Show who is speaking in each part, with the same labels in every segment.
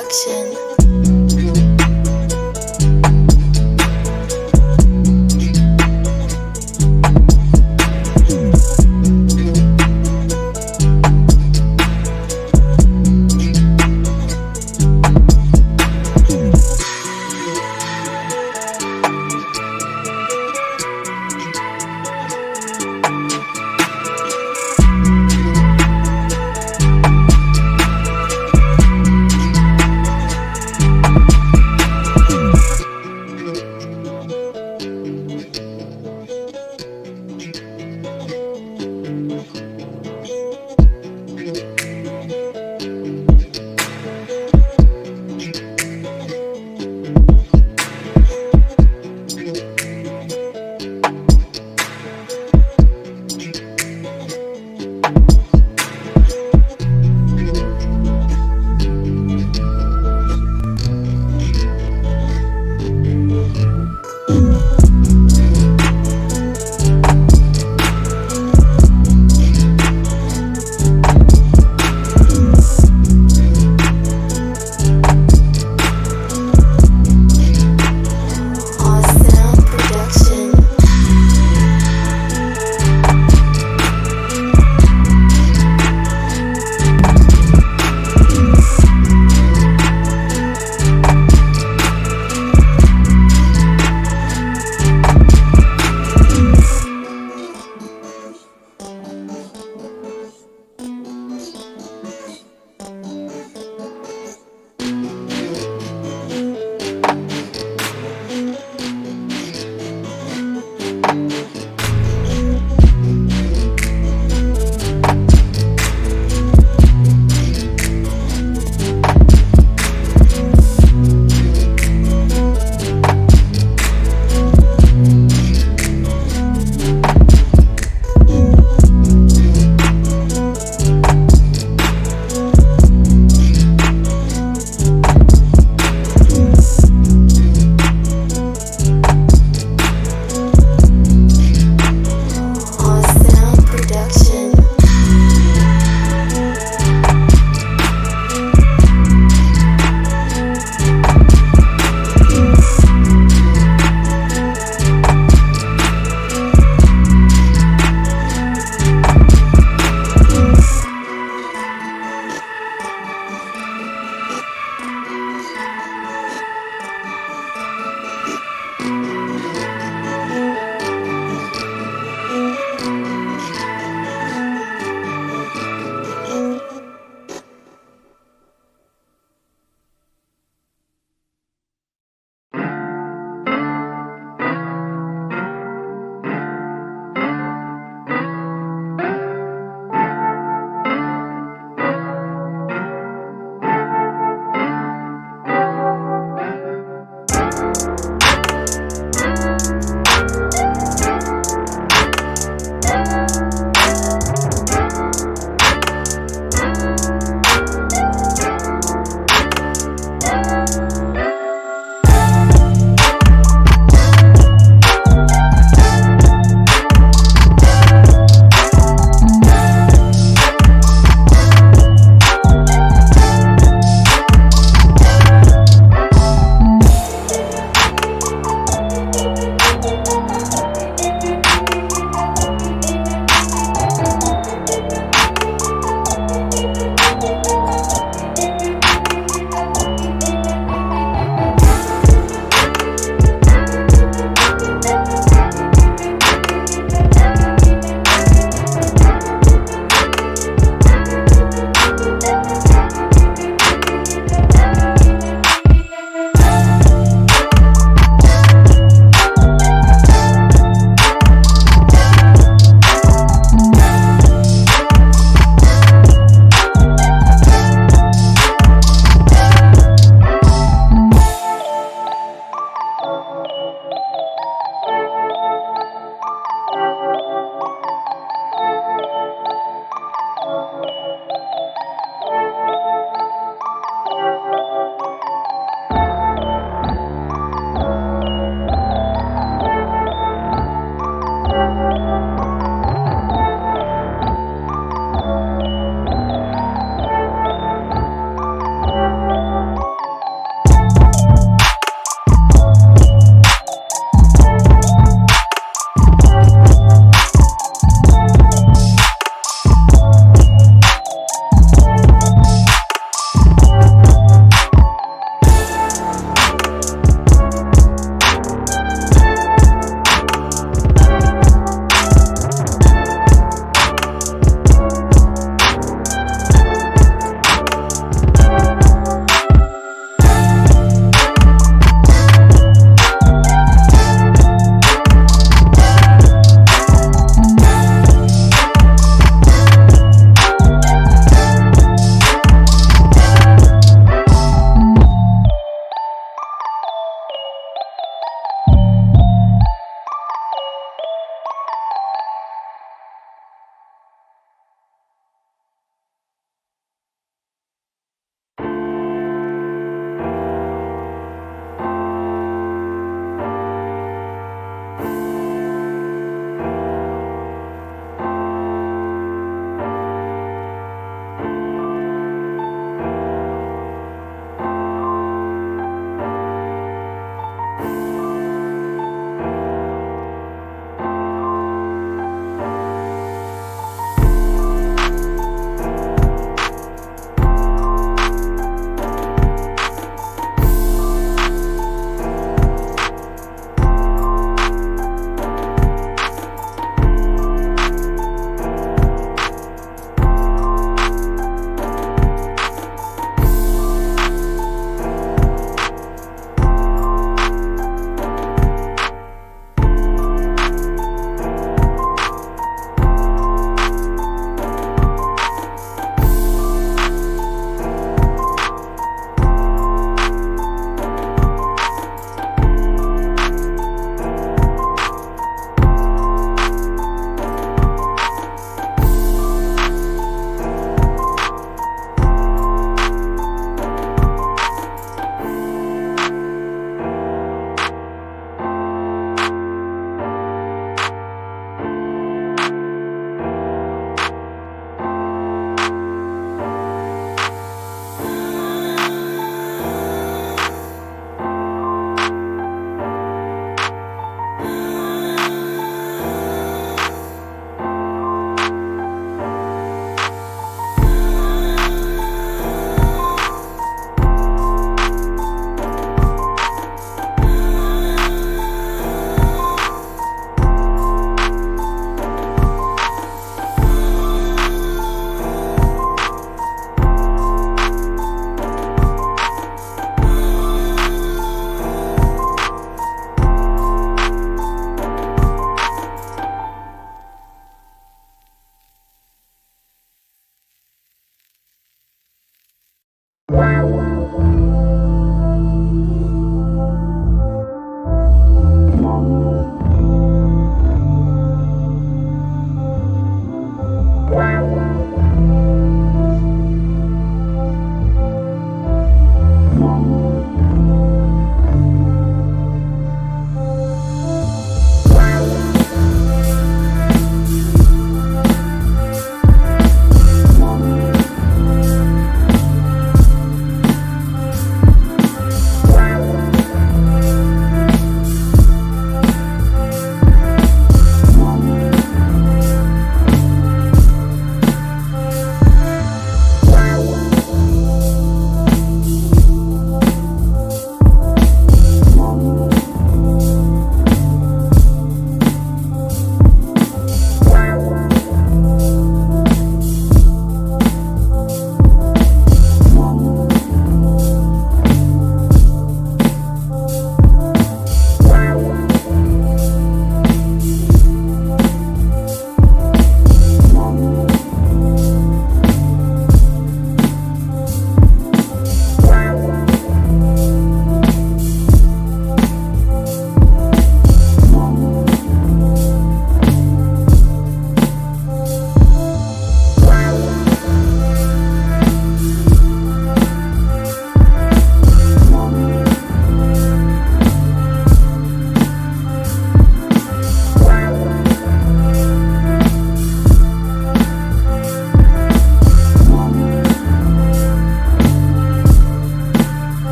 Speaker 1: Production.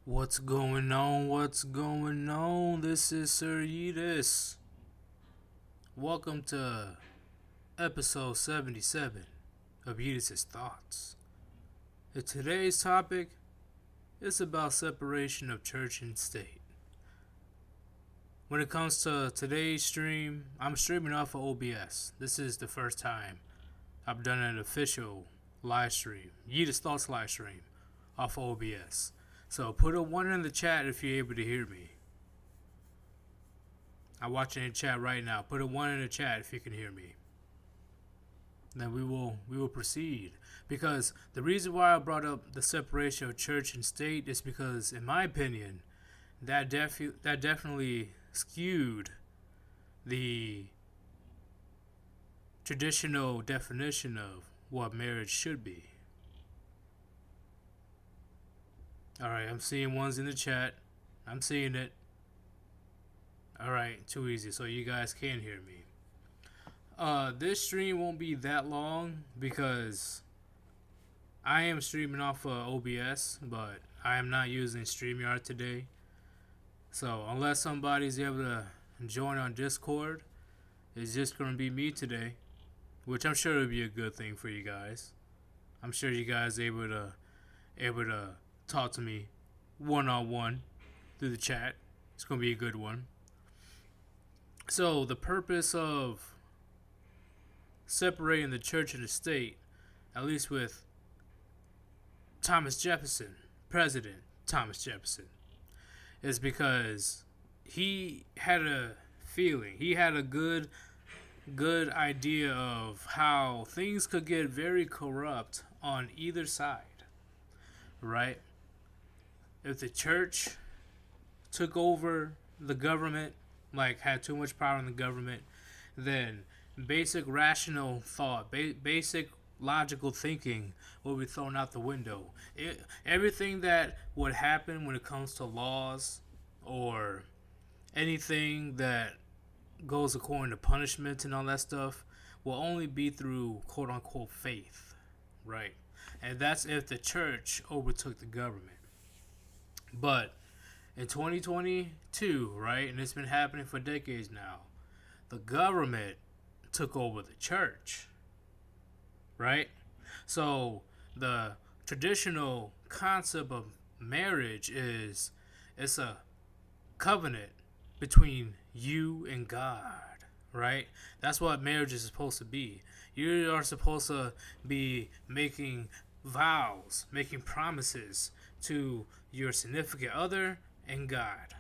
Speaker 1: What's going on? What's going on? This is Sir Yeetus. Welcome to episode 77 of Yeetus' Thoughts. And today's topic is about separation of church and state. When it comes to today's stream, I'm streaming off of OBS. This is the first time I've done an official live stream, Yeetus Thoughts live stream, off of OBS. So put a 1 in the chat if you're able to hear me. I'm watching in chat right now. Put a 1 in the chat if you can hear me. Then we will proceed. Because the reason why I brought up the separation of church and state is because, in my opinion, that definitely skewed the traditional definition of what marriage should be. Alright, I'm seeing ones in the chat. I'm seeing it. Alright, too easy, so you guys can hear me. This stream won't be that long because I am streaming off of OBS, but I am not using StreamYard today. So unless somebody's able to join on Discord, it's just going to be me today, which I'm sure will be a good thing for you guys. I'm sure you guys are able to talk to me one-on-one through the chat. It's going to be a good one. So the purpose of separating the church and the state, at least with Thomas Jefferson, President Thomas Jefferson, is because he had a feeling, he had a good idea of how things could get very corrupt on either side, right? If the church took over the government, like had too much power in the government, then basic rational thought, basic logical thinking will be thrown out the window. Everything that would happen when it comes to laws or anything that goes according to punishment and all that stuff will only be through quote unquote faith, right? And that's if the church overtook the government. But in 2022, right, and it's been happening for decades now, the government took over the church, right? So the traditional concept of marriage is it's a covenant between you and God, right? That's what marriage is supposed to be. You are supposed to be making vows, making promises to your significant other and God.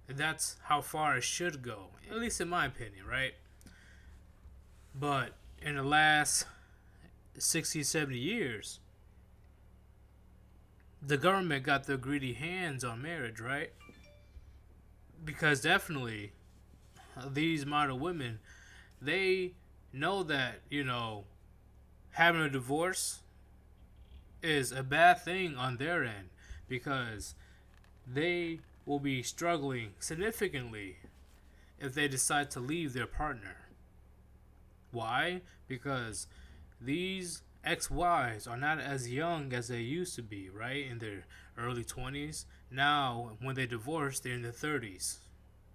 Speaker 1: And that's how far it should go, at least in my opinion, right? But in the last 60, 70 years, the government got their greedy hands on marriage, right? Because definitely these modern women, they know that, having a divorce is a bad thing on their end, because they will be struggling significantly if they decide to leave their partner. Why? Because these ex-wives are not as young as they used to be, right? In their early 20s. Now, when they divorce, they're in their 30s.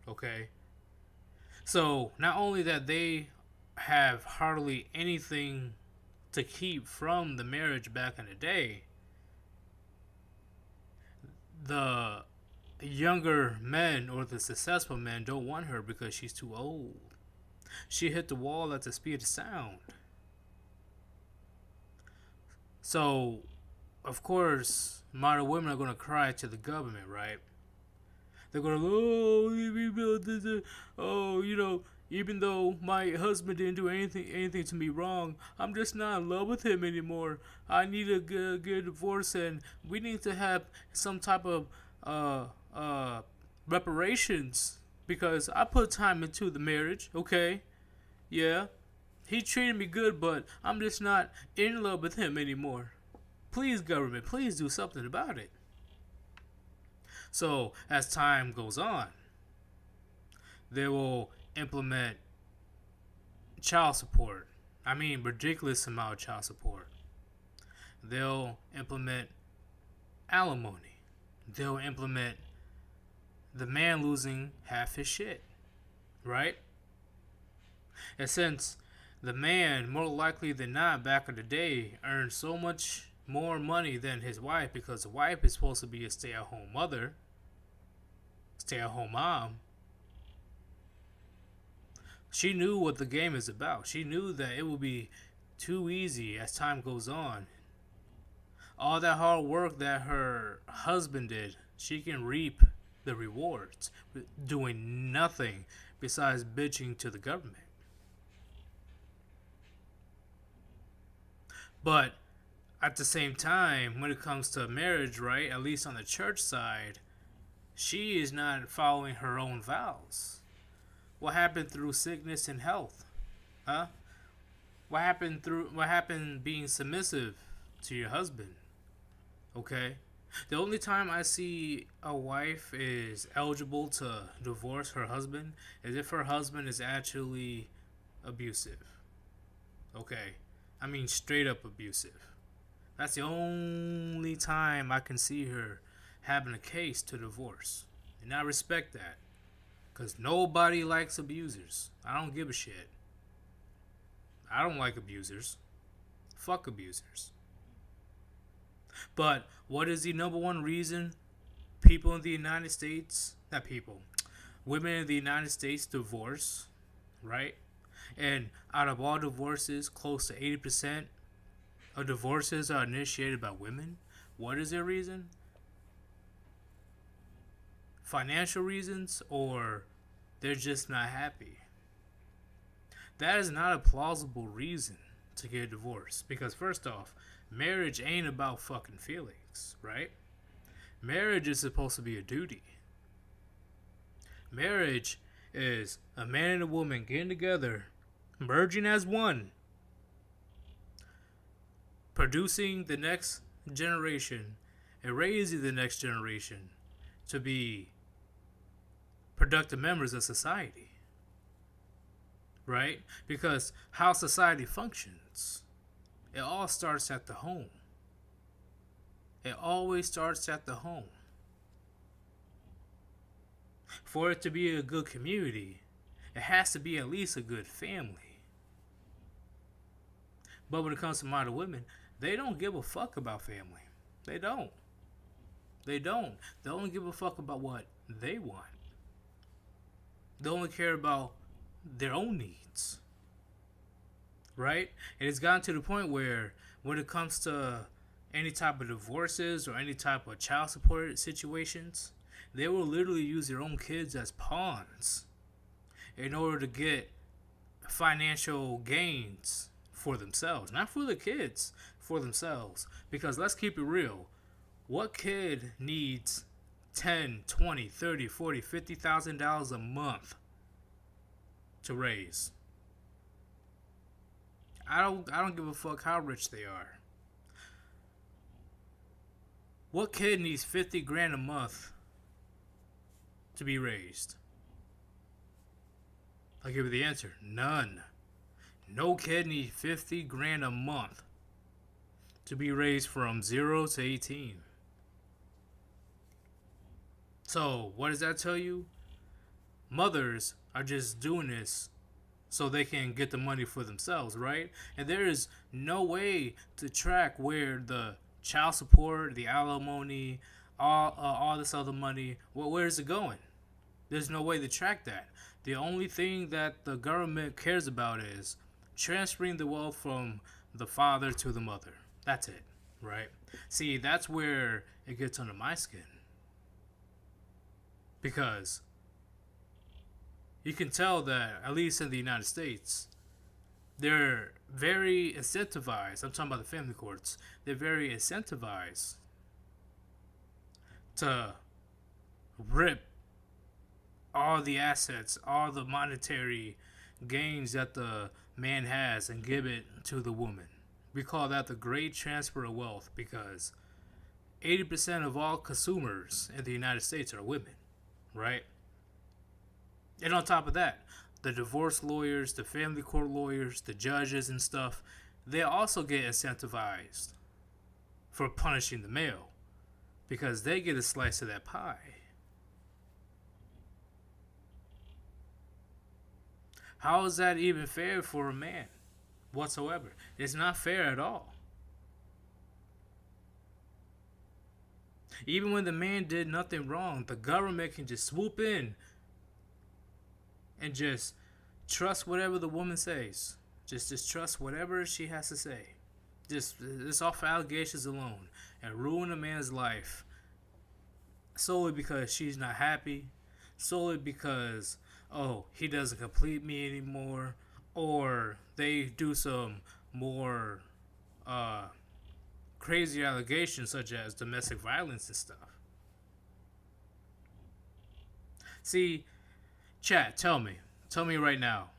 Speaker 1: Okay? So, not only that they have hardly anything to keep from the marriage back in the day, the younger men or the successful men don't want her because she's too old. She hit the wall at the speed of sound. So, of course, modern women are going to cry to the government, right? They're going to, even though my husband didn't do anything to me wrong, I'm just not in love with him anymore. I need to get a divorce, and we need to have some type of reparations because I put time into the marriage. Okay, yeah, he treated me good, but I'm just not in love with him anymore. Please, government, please do something about it. So as time goes on, they will implement child support. I mean, ridiculous amount of child support. They'll implement alimony. they'll implement the man losing half his shit, right? And since the man, more likely than not, back in the day, earned so much more money than his wife because the wife is supposed to be a stay-at-home mother, stay-at-home mom, she knew what the game is about. She knew that it would be too easy as time goes on. All that hard work that her husband did, she can reap the rewards doing nothing besides bitching to the government. But at the same time, when it comes to marriage, right, at least on the church side, she is not following her own vows. What happened through sickness and health? Huh? What happened being submissive to your husband? Okay? The only time I see a wife is eligible to divorce her husband is if her husband is actually abusive. Okay? I mean straight up abusive. That's the only time I can see her having a case to divorce. And I respect that. Because nobody likes abusers. I don't give a shit. I don't like abusers. Fuck abusers. But what is the number one reason people in the United States, not people, women in the United States divorce, right? And out of all divorces, close to 80% of divorces are initiated by women. What is their reason? Financial reasons, or they're just not happy. That is not a plausible reason to get a divorce. Because first off, marriage ain't about fucking feelings, right? Marriage is supposed to be a duty. Marriage is a man and a woman getting together, merging as one, producing the next generation and raising the next generation to be productive members of society. Right? Because how society functions, it all starts at the home. It always starts at the home. For it to be a good community, it has to be at least a good family. But when it comes to modern women, they don't give a fuck about family. They don't. They don't. They only give a fuck about what they want. They only care about their own needs. Right? And it's gotten to the point where when it comes to any type of divorces or any type of child support situations, they will literally use their own kids as pawns in order to get financial gains for themselves. Not for the kids, for themselves. Because let's keep it real. What kid needs 10, 20, 30, 40, $50,000 a month to raise? I don't give a fuck how rich they are. What kid needs 50 grand a month to be raised? I'll give you the answer. None. No kid needs 50 grand a month to be raised from 0 to 18. So, what does that tell you? Mothers are just doing this so they can get the money for themselves, right? And there is no way to track where the child support, the alimony, all this other money, where is it going? There's no way to track that. The only thing that the government cares about is transferring the wealth from the father to the mother. That's it, right? See, that's where it gets under my skin. Because you can tell that, at least in the United States, they're very incentivized. I'm talking about the family courts. They're very incentivized to rip all the assets, all the monetary gains that the man has and give it to the woman. We call that the great transfer of wealth because 80% of all consumers in the United States are women, right? And on top of that, the divorce lawyers, the family court lawyers, the judges and stuff, they also get incentivized for punishing the male because they get a slice of that pie. How is that even fair for a man whatsoever? It's not fair at all. Even when the man did nothing wrong, the government can just swoop in and just trust whatever the woman says. Just trust whatever she has to say. Just off allegations alone, and ruin a man's life solely because she's not happy, solely because, oh, he doesn't complete me anymore, or they do some more crazy allegations such as domestic violence and stuff. See, chat, tell me right now.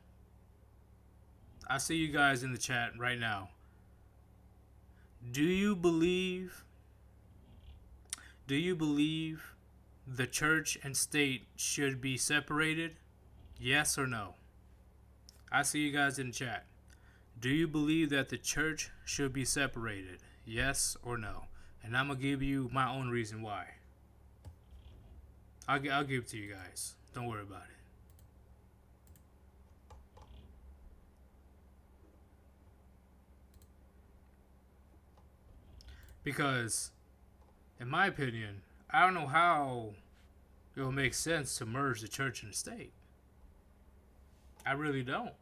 Speaker 1: I see you guys in the chat right now. Do you believe the church and state should be separated? Yes or no? I see you guys in the chat. Do you believe that the church should be separated? Yes or no? And I'm going to give you my own reason why. I'll give it to you guys. Don't worry about it. Because, in my opinion, I don't know how it will make sense to merge the church and the state. I really don't.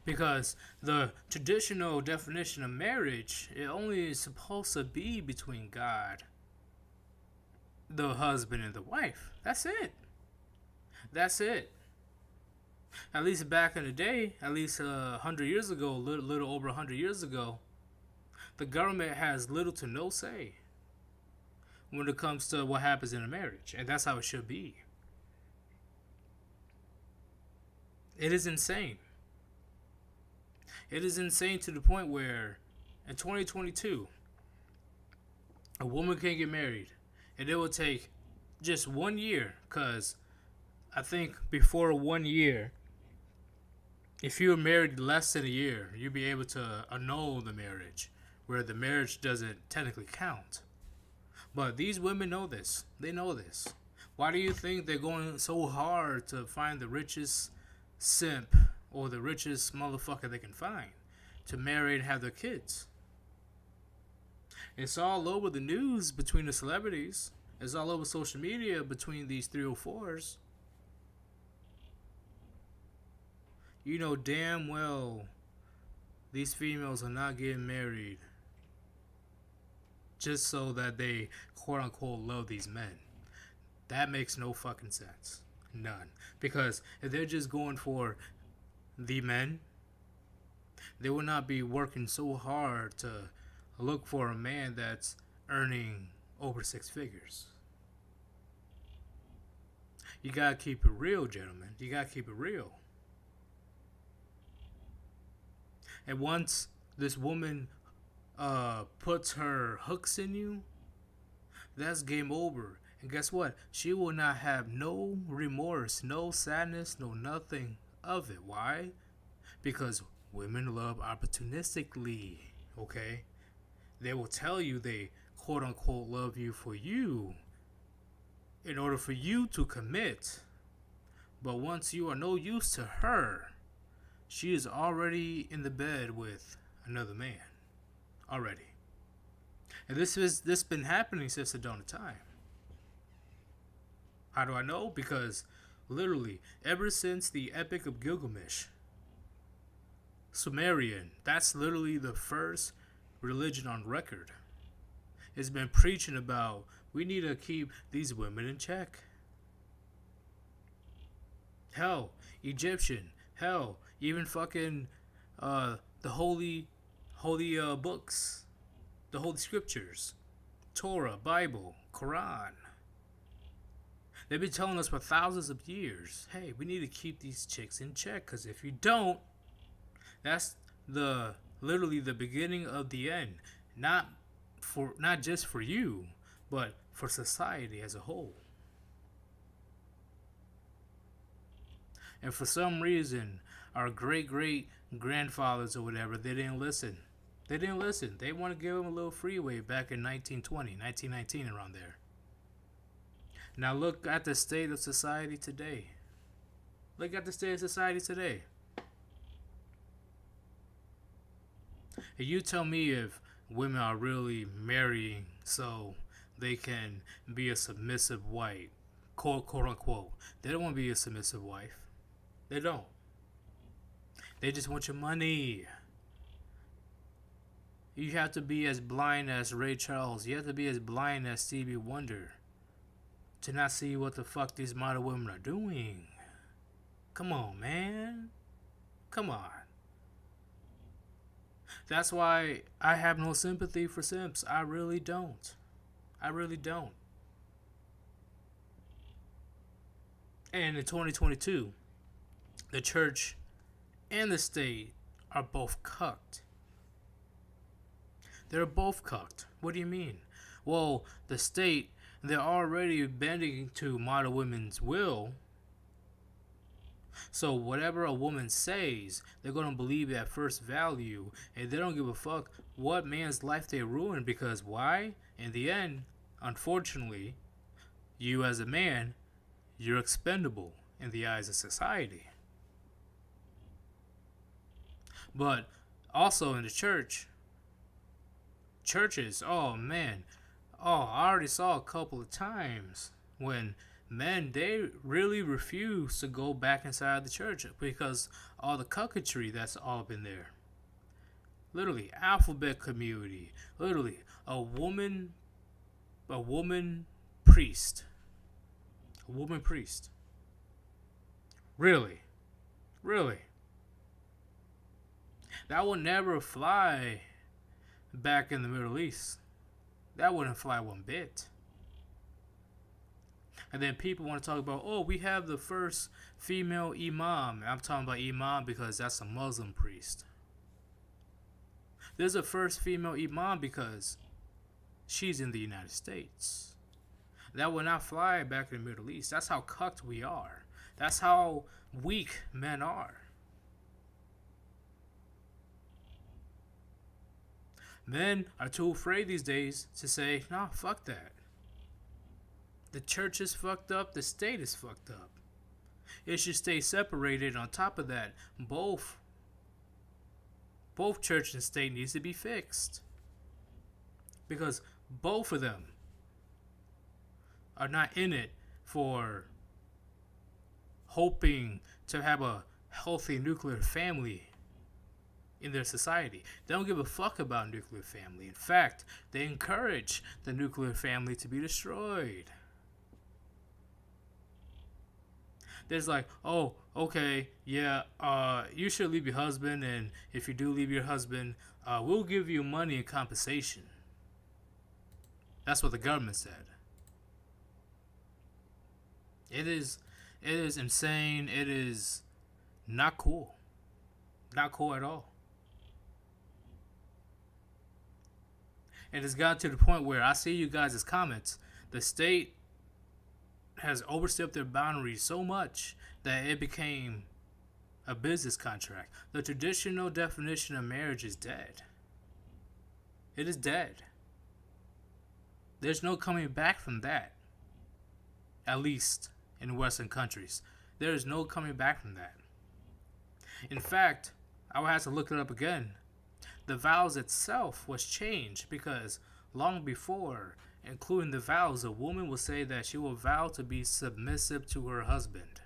Speaker 1: Because the traditional definition of marriage, it only is supposed to be between God, the husband, and the wife. That's it. That's it. At least back in the day, at least 100 years ago, little over 100 years ago, the government has little to no say when it comes to what happens in a marriage. And that's how it should be. It is insane. It is insane to the point where in 2022, a woman can get married and it will take just 1 year, because I think before 1 year, if you were married less than a year, you'd be able to annul the marriage, where the marriage doesn't technically count. But these women know this. They know this. Why do you think they're going so hard to find the richest simp or the richest motherfucker they can find to marry and have their kids? It's all over the news between the celebrities. It's all over social media between these 304s. You know damn well these females are not getting married just so that they quote unquote love these men. That makes no fucking sense. None. Because if they're just going for the men, they will not be working so hard to look for a man that's earning over 6 figures. You gotta keep it real, gentlemen. You gotta keep it real. And once this woman puts her hooks in you, that's game over. And guess what? She will not have no remorse, no sadness, no nothing of it. Why? Because women love opportunistically, okay? They will tell you they quote unquote love you for you in order for you to commit. But once you are no use to her, she is already in the bed with another man. Already. And this been happening since the dawn of time. How do I know? Because literally, ever since the Epic of Gilgamesh, Sumerian, that's literally the first religion on record. It's been preaching about we need to keep these women in check. Hell, Egyptian, hell, even fucking the holy books, the holy scriptures, Torah, Bible, Quran. They've been telling us for thousands of years, hey, we need to keep these chicks in check, because if you don't, that's literally the beginning of the end. Not just for you, but for society as a whole. And for some reason, our great grandfathers or whatever, they didn't listen. They didn't listen. They want to give them a little freeway back in 1920, 1919, around there. Now look at the state of society today. Look at the state of society today. And you tell me if women are really marrying so they can be a submissive wife, quote unquote. They don't want to be a submissive wife. They don't. They just want your money. You have to be as blind as Ray Charles. You have to be as blind as Stevie Wonder to not see what the fuck these modern women are doing. Come on, man. Come on. That's why I have no sympathy for simps. I really don't. I really don't. And in 2022, the church and the state are both cucked. They're both cucked. What do you mean? Well, the state, they're already bending to modern women's will. So whatever a woman says, they're going to believe at first value, and they don't give a fuck what man's life they ruin, because why? In the end, unfortunately, you as a man, you're expendable in the eyes of society. But also in the churches, oh man, I already saw a couple of times when men, they really refuse to go back inside the church because all the cucketry that's all been there. Literally, alphabet community. Literally, a woman priest. A woman priest. Really. That would never fly back in the Middle East. That wouldn't fly one bit. And then people want to talk about, oh, we have the first female imam. I'm talking about imam because that's a Muslim priest. There's a first female imam because she's in the United States. That will not fly back in the Middle East. That's how cucked we are. That's how weak men are. Men are too afraid these days to say, nah, fuck that. The church is fucked up. The state is fucked up. It should stay separated. On top of that, both church and state needs to be fixed. Because both of them are not in it for hoping to have a healthy nuclear family in their society. They don't give a fuck about nuclear family. In fact, they encourage the nuclear family to be destroyed. There's like, oh, okay, yeah, you should leave your husband, and if you do leave your husband, we'll give you money in compensation. That's what the government said. It is insane. It is not cool. Not cool at all. And it's gotten to the point where I see you guys' comments. The state has overstepped their boundaries so much that it became a business contract. The traditional definition of marriage is dead. It is dead. There's no coming back from that. At least in Western countries. There is no coming back from that. In fact, I would have to look it up again. The vows itself was changed because long before, including the vows, a woman will say that she will vow to be submissive to her husband.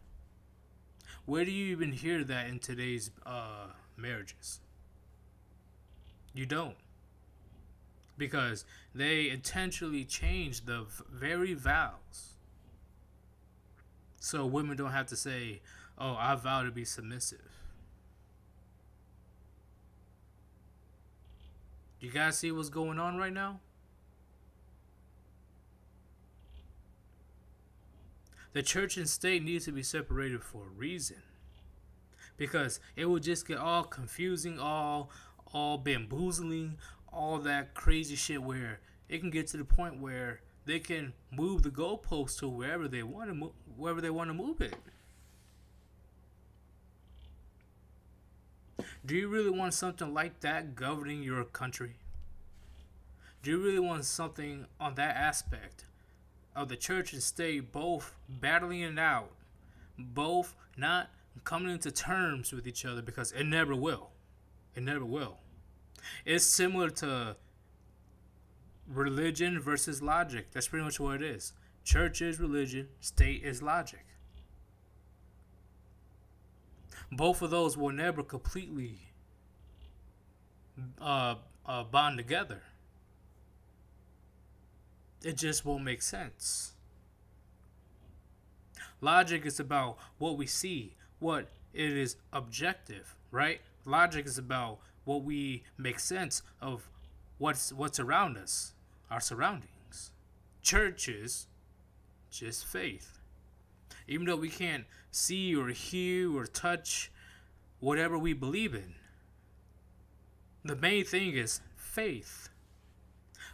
Speaker 1: Where do you even hear that in today's marriages? You don't. Because they intentionally changed the very vows. So women don't have to say, oh, I vow to be submissive. You guys see what's going on right now? The church and state needs to be separated for a reason. Because it will just get all confusing, all bamboozling, all that crazy shit where it can get to the point where they can move the goalposts to wherever they want to move it. Do you really want something like that governing your country? Do you really want something on that aspect of the church and state both battling it out, both not coming into terms with each other, because it never will. It never will. It's similar to religion versus logic. That's pretty much what it is. Church is religion, state is logic. Both of those will never completely bond together. It just won't make sense. Logic is about what we see, what it is objective, right? Logic is about what we make sense of what's around us, our surroundings. Church is just faith. Even though we can't see or hear or touch whatever we believe in, the main thing is faith.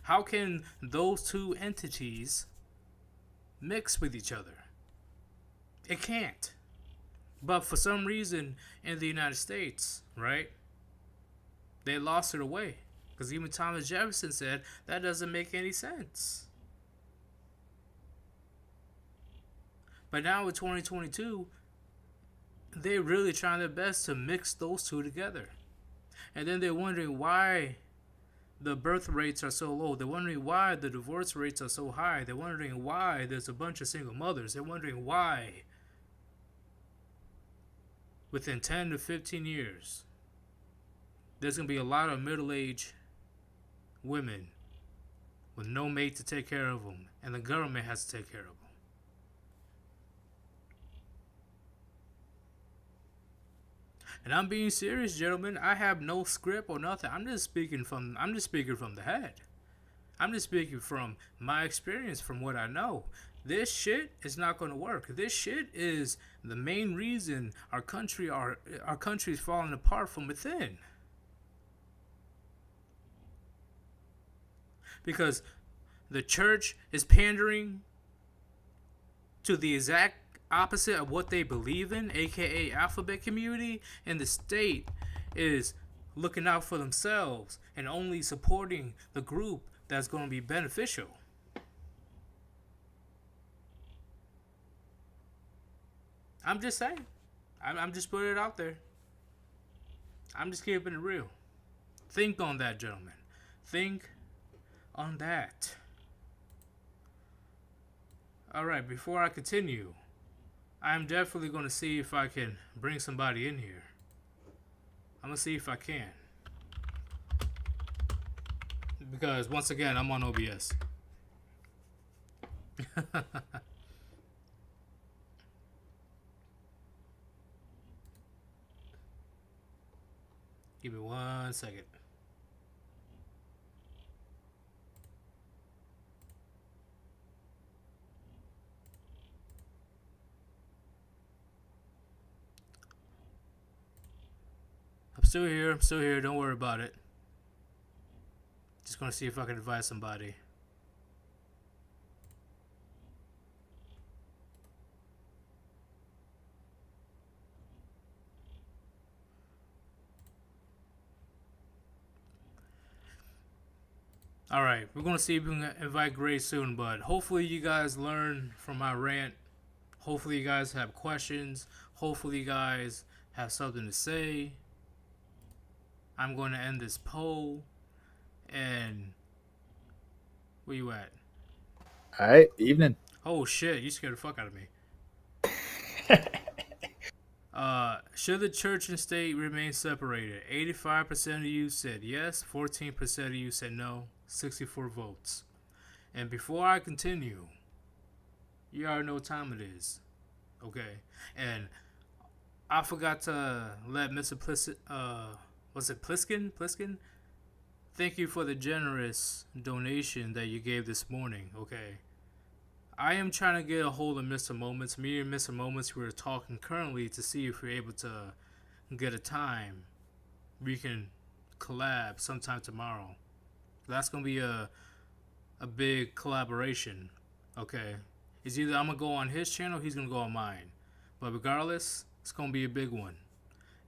Speaker 1: How can those two entities mix with each other? It can't. But for some reason in the United States, right, they lost it away. Because even Thomas Jefferson said that doesn't make any sense. But now in 2022, they're really trying their best to mix those two together. And then they're wondering why the birth rates are so low. They're wondering why the divorce rates are so high. They're wondering why there's a bunch of single mothers. They're wondering why within 10 to 15 years, there's going to be a lot of middle-aged women with no mate to take care of them, and the government has to take care of them. And I'm being serious, gentlemen. I have no script or nothing. I'm just speaking from the head. I'm just speaking from my experience, from what I know. This shit is not going to work. This shit is the main reason our country is falling apart from within. Because the church is pandering to the exact opposite of what they believe in, aka alphabet community, and the state is looking out for themselves and only supporting the group that's going to be beneficial. I'm just saying. I'm just putting it out there. I'm just keeping it real. Think on that, gentlemen. Think on that. Alright, before I continue, I'm definitely going to see if I can bring somebody in here. I'm going to see if I can. Because, once again, I'm on OBS. Give me 1 second. I'm still here, don't worry about it. Just gonna see if I can advise somebody. Alright, we're gonna see if we can invite Grace soon, but hopefully you guys learn from my rant. Hopefully you guys have questions. Hopefully you guys have something to say. I'm going to end this poll. And where you at?
Speaker 2: Alright, evening.
Speaker 1: Oh shit, you scared the fuck out of me. Should the church and state remain separated? 85% of you said yes, 14% of you said no, 64 votes. And before I continue, you already know what time it is. Okay? And I forgot to let Mr. Pliskin? Thank you for the generous donation that you gave this morning, okay? I am trying to get a hold of Mr. Moments. Me and Mr. Moments, we're talking currently to see if we're able to get a time we can collab sometime tomorrow. That's going to be a big collaboration, okay? It's either I'm going to go on his channel or he's going to go on mine. But regardless, it's going to be a big one.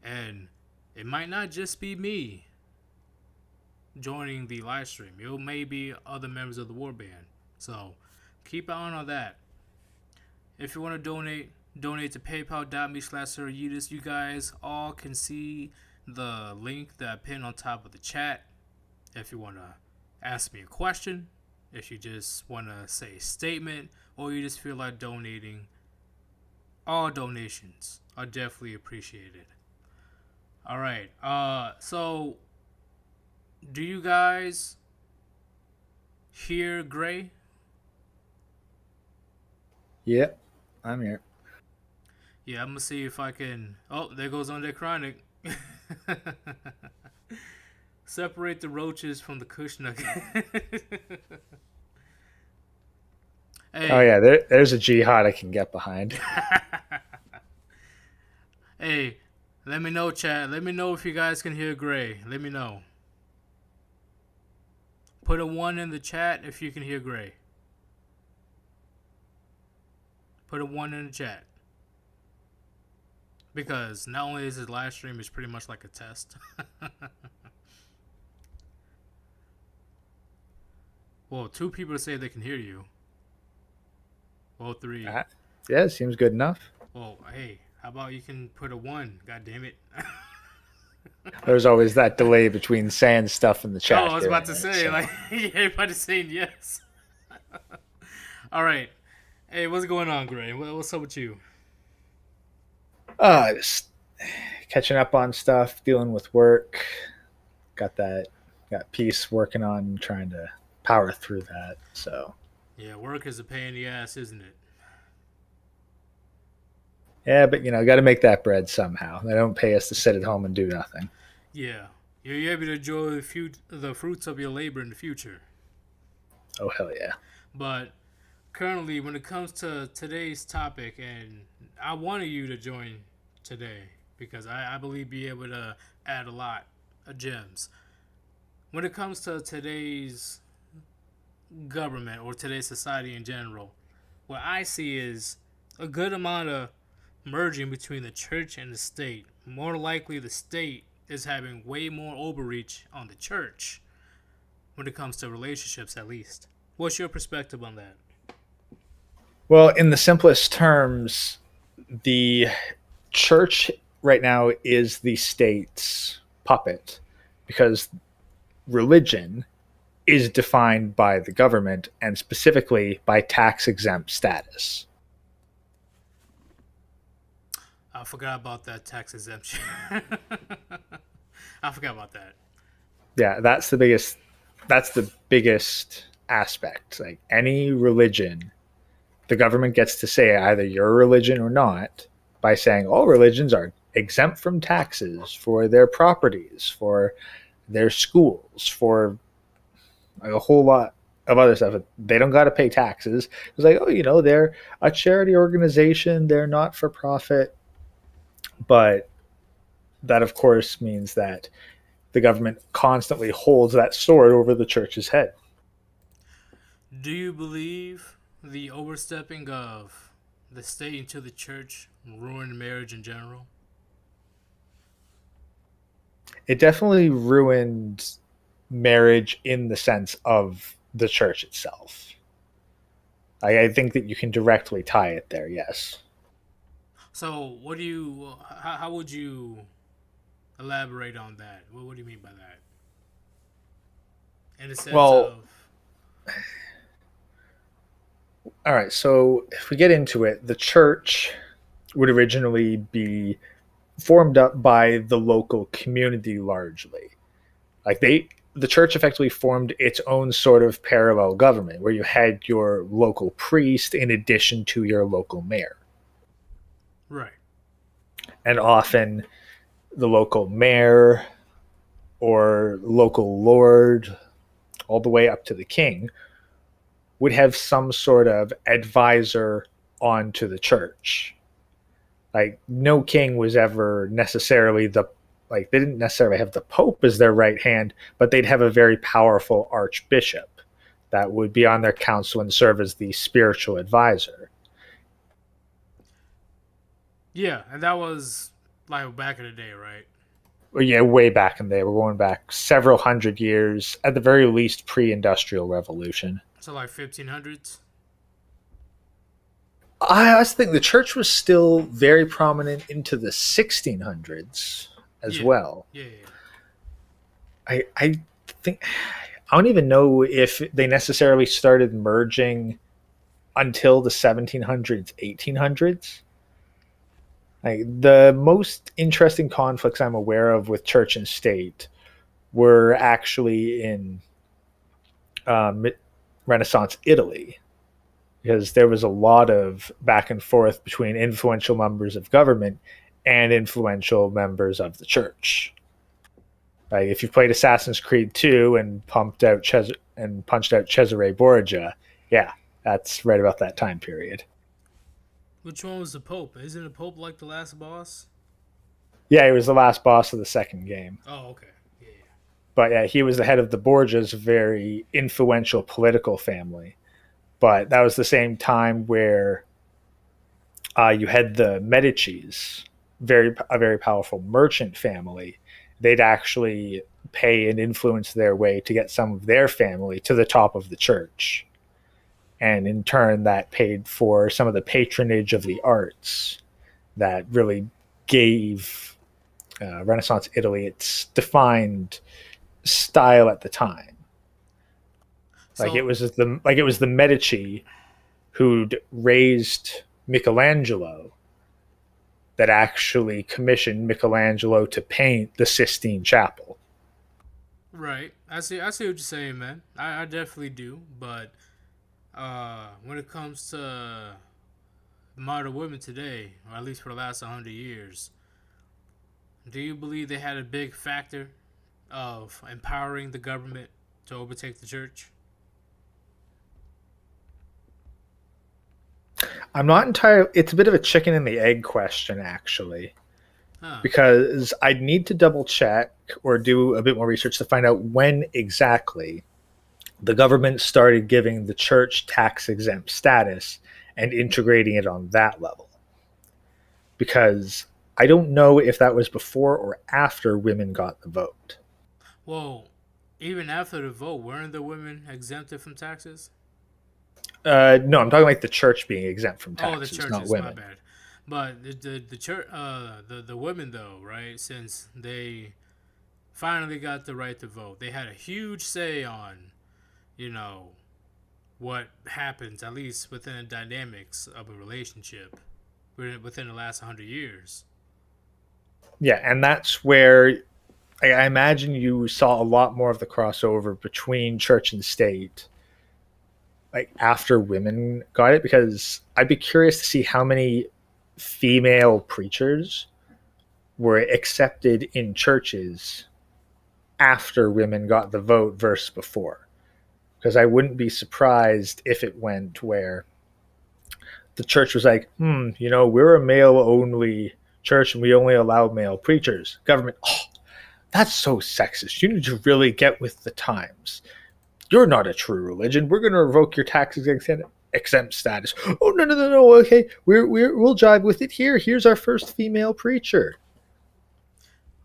Speaker 1: And it might not just be me joining the live stream. It may be other members of the Warband. So keep an eye on that. If you want to donate to paypal.me/Yeetus. You guys all can see the link that I pinned on top of the chat. If you want to ask me a question, if you just want to say a statement, or you just feel like donating, all donations are definitely appreciated. All right. So do you guys hear Gray?
Speaker 2: Yep, I'm here.
Speaker 1: Yeah, I'm gonna see if I can. Oh, there goes on that chronic. Separate the roaches from the kush nugget.
Speaker 2: Oh
Speaker 1: Hey,
Speaker 2: yeah, there's a jihad I can get behind.
Speaker 1: hey, let me know, chat. Let me know if you guys can hear Gray. Let me know. Put a 1 in the chat if you can hear Gray. Put a 1 in the chat. Because not only is his live stream, it's pretty much like a test. Well, 2 people say they can hear you. Well, 3.
Speaker 2: Yeah, seems good enough.
Speaker 1: Well, hey, how about you can put a 1? God damn it.
Speaker 2: There's always that delay between saying stuff in the chat.
Speaker 1: Oh, I was about to say, like, everybody's saying yes. All right. Hey, what's going on, Gray? What's up with you?
Speaker 2: Just catching up on stuff, dealing with work. Got piece working on, trying to power through that. So
Speaker 1: Yeah, work is a pain in the ass, isn't it?
Speaker 2: yeah, but got to make that bread somehow. They don't pay us to sit at home and do nothing.
Speaker 1: Yeah. You're able to enjoy the fruits of your labor in the future.
Speaker 2: Oh hell yeah!
Speaker 1: But currently, when it comes to today's topic, and I wanted you to join today because I believe be able to add a lot of gems. When it comes to today's government or today's society in general, what I see is a good amount of merging between the church and the state. More likely, the state is having way more overreach on the church when it comes to relationships, at least. What's your perspective on that?
Speaker 2: Well, in the simplest terms, the church right now is the state's puppet because religion is defined by the government and specifically by tax exempt status.
Speaker 1: I forgot about that tax exemption. I forgot about that.
Speaker 2: Yeah, that's the biggest aspect. Like any religion, the government gets to say either you're a religion or not by saying all religions are exempt from taxes for their properties, for their schools, for like a whole lot of other stuff. They don't got to pay taxes. It's like, oh, they're a charity organization. They're not for profit. But that, of course, means that the government constantly holds that sword over the church's head.
Speaker 1: Do you believe the overstepping of the state into the church ruined marriage in general?
Speaker 2: It definitely ruined marriage in the sense of the church itself. I think that you can directly tie it there, yes.
Speaker 1: So, how would you elaborate on that? What do you mean by that? In the sense
Speaker 2: Well,
Speaker 1: of.
Speaker 2: all right, so if we get into it, the church would originally be formed up by the local community largely. Like the church effectively formed its own sort of parallel government where you had your local priest in addition to your local mayor.
Speaker 1: Right.
Speaker 2: And often the local mayor or local lord, all the way up to the king, would have some sort of advisor onto the church. Like no king was ever necessarily they didn't necessarily have the Pope as their right hand, but they'd have a very powerful archbishop that would be on their council and serve as the spiritual advisor.
Speaker 1: Yeah, and that was like back in the day, right?
Speaker 2: well, yeah, way back in there. We're going back several hundred years, at the very least, pre-industrial revolution.
Speaker 1: So like 1500s.
Speaker 2: I also think the church was still very prominent into the 1600s as
Speaker 1: Yeah,
Speaker 2: well.
Speaker 1: yeah, yeah.
Speaker 2: I think I don't even know if they necessarily started merging until the 1700s, 1800s. Like the most interesting conflicts I'm aware of with church and state were actually in um, Renaissance Italy, because there was a lot of back and forth between influential members of government and influential members of the church. Like if you played Assassin's Creed 2 and punched out Cesare Borgia, yeah, that's right about that time period.
Speaker 1: Which one was the Pope? Isn't the Pope like the last boss?
Speaker 2: Yeah, he was the last boss of the second game.
Speaker 1: Oh, okay. Yeah, yeah.
Speaker 2: But yeah, he was the head of the Borgias, very influential political family. But that was the same time where you had the Medici's, a very powerful merchant family. They'd actually pay and influence their way to get some of their family to the top of the church, and in turn, that paid for some of the patronage of the arts that really gave Renaissance Italy its defined style at the time.
Speaker 1: So
Speaker 2: Like it was the Medici who'd raised Michelangelo that actually commissioned Michelangelo to paint the Sistine Chapel.
Speaker 1: right, I see what you're saying, man. I definitely do, but when it comes to modern women today, or at least for the last 100 years, do you believe they had a big factor of empowering the government to overtake the church?
Speaker 2: I'm not entirely. It's a bit of a chicken and the egg question, actually,
Speaker 1: Huh.
Speaker 2: because I'd need to double check or do a bit more research to find out when exactly the government started giving the church tax exempt status and integrating it on that level. Because I don't know if that was before or after women got the vote.
Speaker 1: Well, even after the vote, weren't the women exempted from taxes?
Speaker 2: No, I'm talking like the church being exempt from
Speaker 1: Oh, the
Speaker 2: taxes, not
Speaker 1: churches. My
Speaker 2: women.
Speaker 1: bad. But the church, the women though, right? Since they finally got the right to vote, they had a huge say on, you know, what happens, at least within the dynamics of a relationship within the last 100 years.
Speaker 2: Yeah, and that's where I imagine you saw a lot more of the crossover between church and state, like after women got it, because I'd be curious to see how many female preachers were accepted in churches after women got the vote versus before. Because I wouldn't be surprised if it went where the church was like, we're a male only church and we only allow male preachers. Government, oh, that's so sexist. You need to really get with the times. You're not a true religion. We're going to revoke your tax exempt status. Oh, no, no, no, no. Okay, we'll jive with it here. Here's our first female preacher.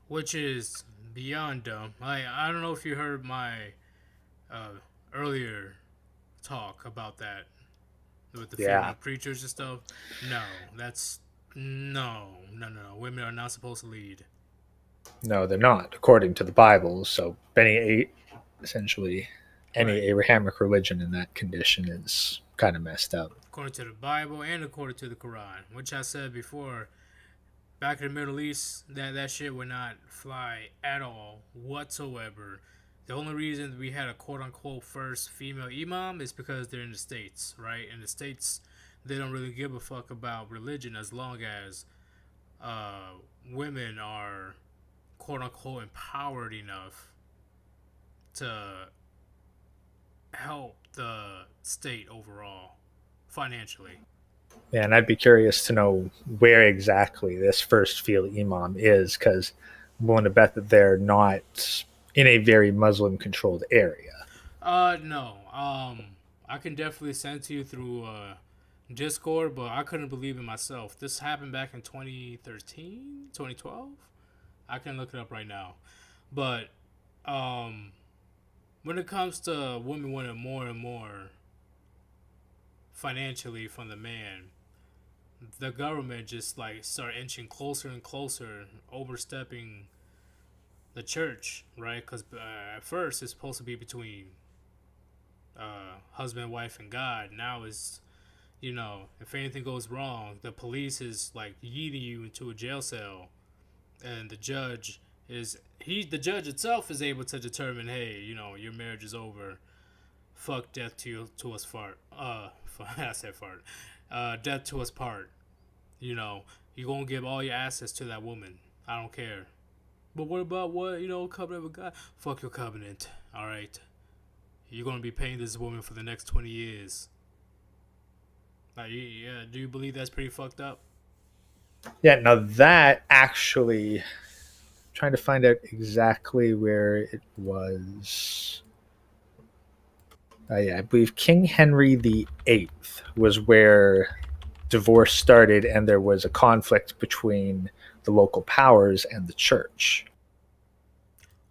Speaker 1: Which is beyond dumb. I don't know if you heard my uh, earlier talk about that with the
Speaker 2: Yeah,
Speaker 1: female preachers and stuff. No, that's no. Women are not supposed to lead.
Speaker 2: no, they're not, according to the Bible. So, essentially, any
Speaker 1: Right.
Speaker 2: Abrahamic religion in that condition is kind of messed up.
Speaker 1: According to the Bible and according to the Quran, which I said before, back in the Middle East, that shit would not fly at all whatsoever. The only reason we had a quote unquote first female imam is because they're in the States, right? In the States, they don't really give a fuck about religion as long as uh, women are quote unquote empowered enough to help the state overall financially.
Speaker 2: Yeah, and I'd be curious to know where exactly this first field imam is, because I'm willing to bet that they're not in a very Muslim controlled area.
Speaker 1: No. I can definitely send to you through Discord, but I couldn't believe it myself. This happened back in 2013, 2012. I can look it up right now. But um, when it comes to women wanting more and more financially from the man, the government just like start inching closer and closer, overstepping the church, right? Because at first it's supposed to be between husband, wife, and God. Now it's, if anything goes wrong, the police is like yeeting you into a jail cell, and the judge itself is able to determine, hey, your marriage is over. Fuck death to us fart. I said fart. Death to us part. You're gonna give all your assets to that woman. I don't care. But what about covenant with God? Fuck your covenant. All right. You're gonna be paying this woman for the next 20 years. Yeah. Do you believe that's pretty fucked up?
Speaker 2: Yeah, now that actually, trying to find out exactly where it was. Yeah, I believe King Henry VIII was where divorce started, and there was a conflict between the local powers and the church.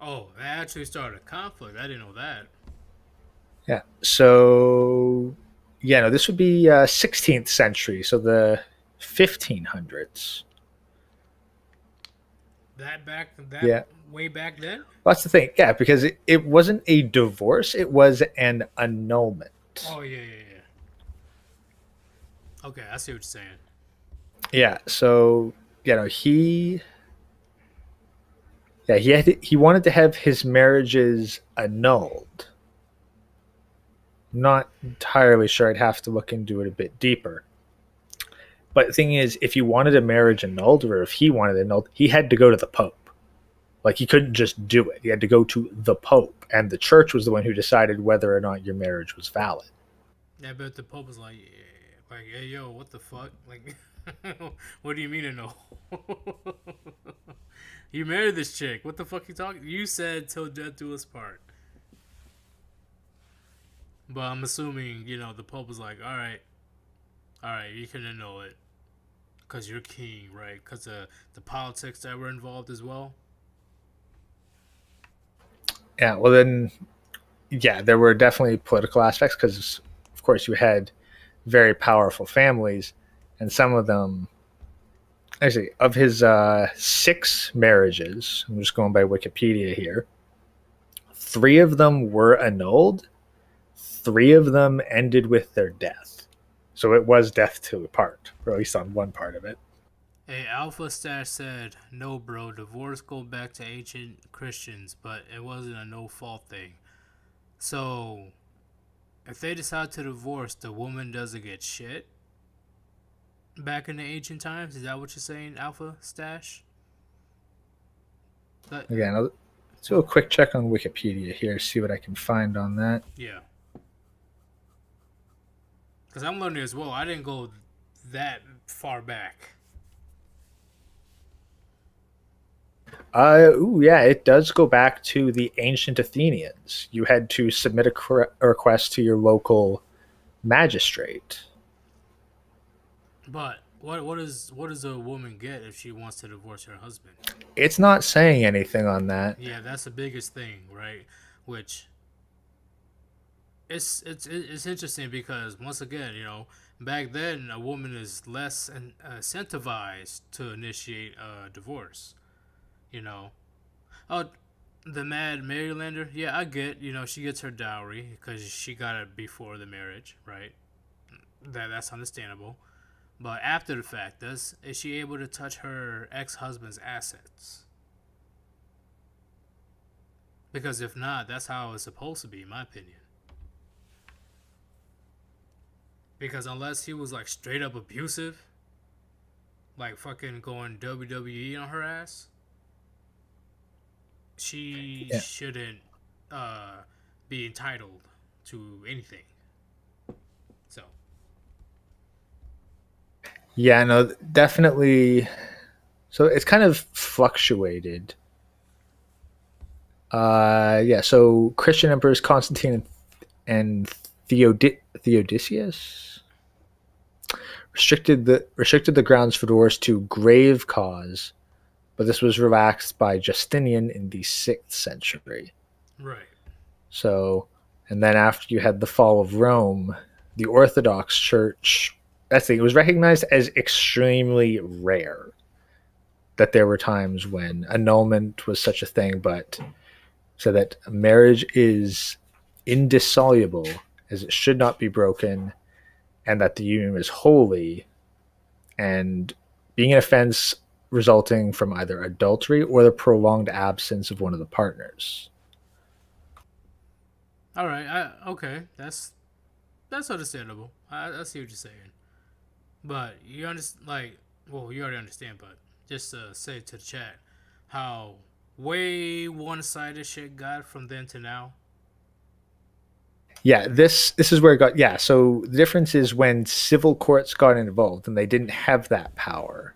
Speaker 1: Oh, that actually started a conflict. I didn't know that.
Speaker 2: Yeah. So, yeah, no, this would be 16th century, so the 1500s.
Speaker 1: That
Speaker 2: Yeah.
Speaker 1: way back then.
Speaker 2: Well, that's the thing. Yeah, because it wasn't a divorce, it was an annulment.
Speaker 1: Oh yeah. Okay, I see what you're saying.
Speaker 2: Yeah. So, he wanted to have his marriages annulled. Not entirely sure. I'd have to look into it a bit deeper. But the thing is, if you wanted a marriage annulled, or if he wanted it annulled, he had to go to the Pope. Like, he couldn't just do it. He had to go to the Pope, and the church was the one who decided whether or not your marriage was valid.
Speaker 1: Yeah, but the Pope was hey, yo, what the fuck? Like, what do you mean to know? You married this chick. What the fuck you talking? You said till death do us part. But I'm assuming, the Pope was like, all right, you can annul it. Because you're king, right? Because the politics that were involved as well.
Speaker 2: Yeah, well then, yeah, there were definitely political aspects because, of course, you had very powerful families, and some of them, actually, of his 6 marriages, I'm just going by Wikipedia here, 3 of them were annulled, 3 of them ended with their death. So it was death to part, or at least on one part of it.
Speaker 1: Hey, Alpha Stash said, no, bro, divorce go back to ancient Christians, but it wasn't a no fault thing. So, if they decide to divorce, the woman doesn't get shit? Back in the ancient times? Is that what you're saying, Alpha Stash?
Speaker 2: Again, let's do a quick check on Wikipedia here, see what I can find on that.
Speaker 1: Yeah. Because I'm learning as well. I didn't go that far back.
Speaker 2: Yeah, it does go back to the ancient Athenians. You had to submit a request to your local magistrate.
Speaker 1: But what does a woman get if she wants to divorce her husband?
Speaker 2: It's not saying anything on that.
Speaker 1: Yeah, that's the biggest thing, right? Which it's interesting because once again, back then a woman is less incentivized to initiate a divorce. Oh, the Mad Marylander. Yeah, I get. She gets her dowry because she got it before the marriage, right? That's understandable. But after the fact, is she able to touch her ex-husband's assets? Because if not, that's how it's supposed to be, in my opinion. Because unless he was like straight up abusive, like fucking going WWE on her ass, she shouldn't be entitled to anything. So.
Speaker 2: Yeah, no, definitely. So it's kind of fluctuated. So Christian emperors Constantine and Theodosius restricted the grounds for divorce to grave cause, but this was relaxed by Justinian in the 6th century.
Speaker 1: Right.
Speaker 2: So, and then after you had the fall of Rome, the Orthodox Church, that's the thing, it was recognized as extremely rare that there were times when annulment was such a thing, but so that marriage is indissoluble, as it should not be broken, and that the union is holy, and being an offense resulting from either adultery or the prolonged absence of one of the partners.
Speaker 1: All right. Okay. That's understandable. I see what you're saying. But you understand, like, well, you already understand. But just to say to the chat, how way one-sided shit got from then to now.
Speaker 2: Yeah, this is where it got, yeah. So the difference is when civil courts got involved and they didn't have that power.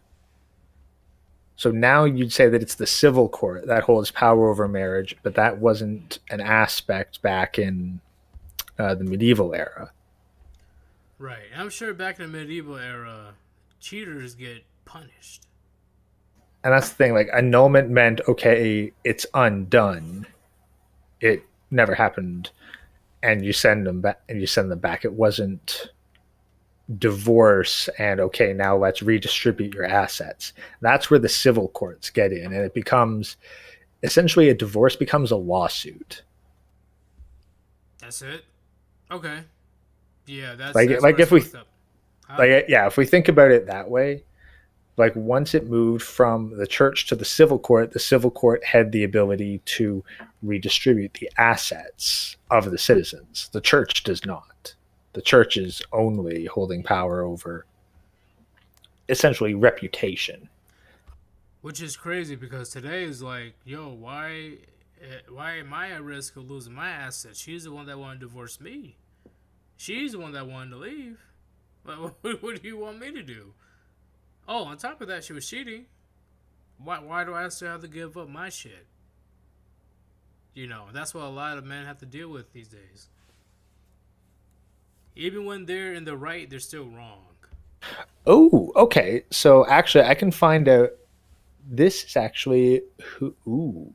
Speaker 2: So now you'd say that it's the civil court that holds power over marriage, but that wasn't an aspect back in the medieval era.
Speaker 1: Right. I'm sure back in the medieval era, cheaters get punished.
Speaker 2: And that's the thing, like annulment meant okay, it's undone. It never happened, and you send them back. And you send them back. It wasn't divorce and okay, now let's redistribute your assets. That's where the civil courts get in, and it becomes essentially a divorce becomes a lawsuit.
Speaker 1: That's it. Okay. Yeah, that's
Speaker 2: Like
Speaker 1: where it's
Speaker 2: if we
Speaker 1: fucked up. Huh?
Speaker 2: like yeah, if we think about it that way, like once it moved from the church to the civil court had the ability to redistribute the assets of the citizens. The church does not. The church is only holding power over essentially reputation.
Speaker 1: Which is crazy because today is like, yo, why am I at risk of losing my assets? She's the one that wanted to divorce me. She's the one that wanted to leave. What do you want me to do? Oh, on top of that, she was cheating. Why do I still have to give up my shit? You know, that's what a lot of men have to deal with these days. Even when they're in the right, they're still wrong.
Speaker 2: Oh, okay. So actually, I can find out. This is actually who. Ooh.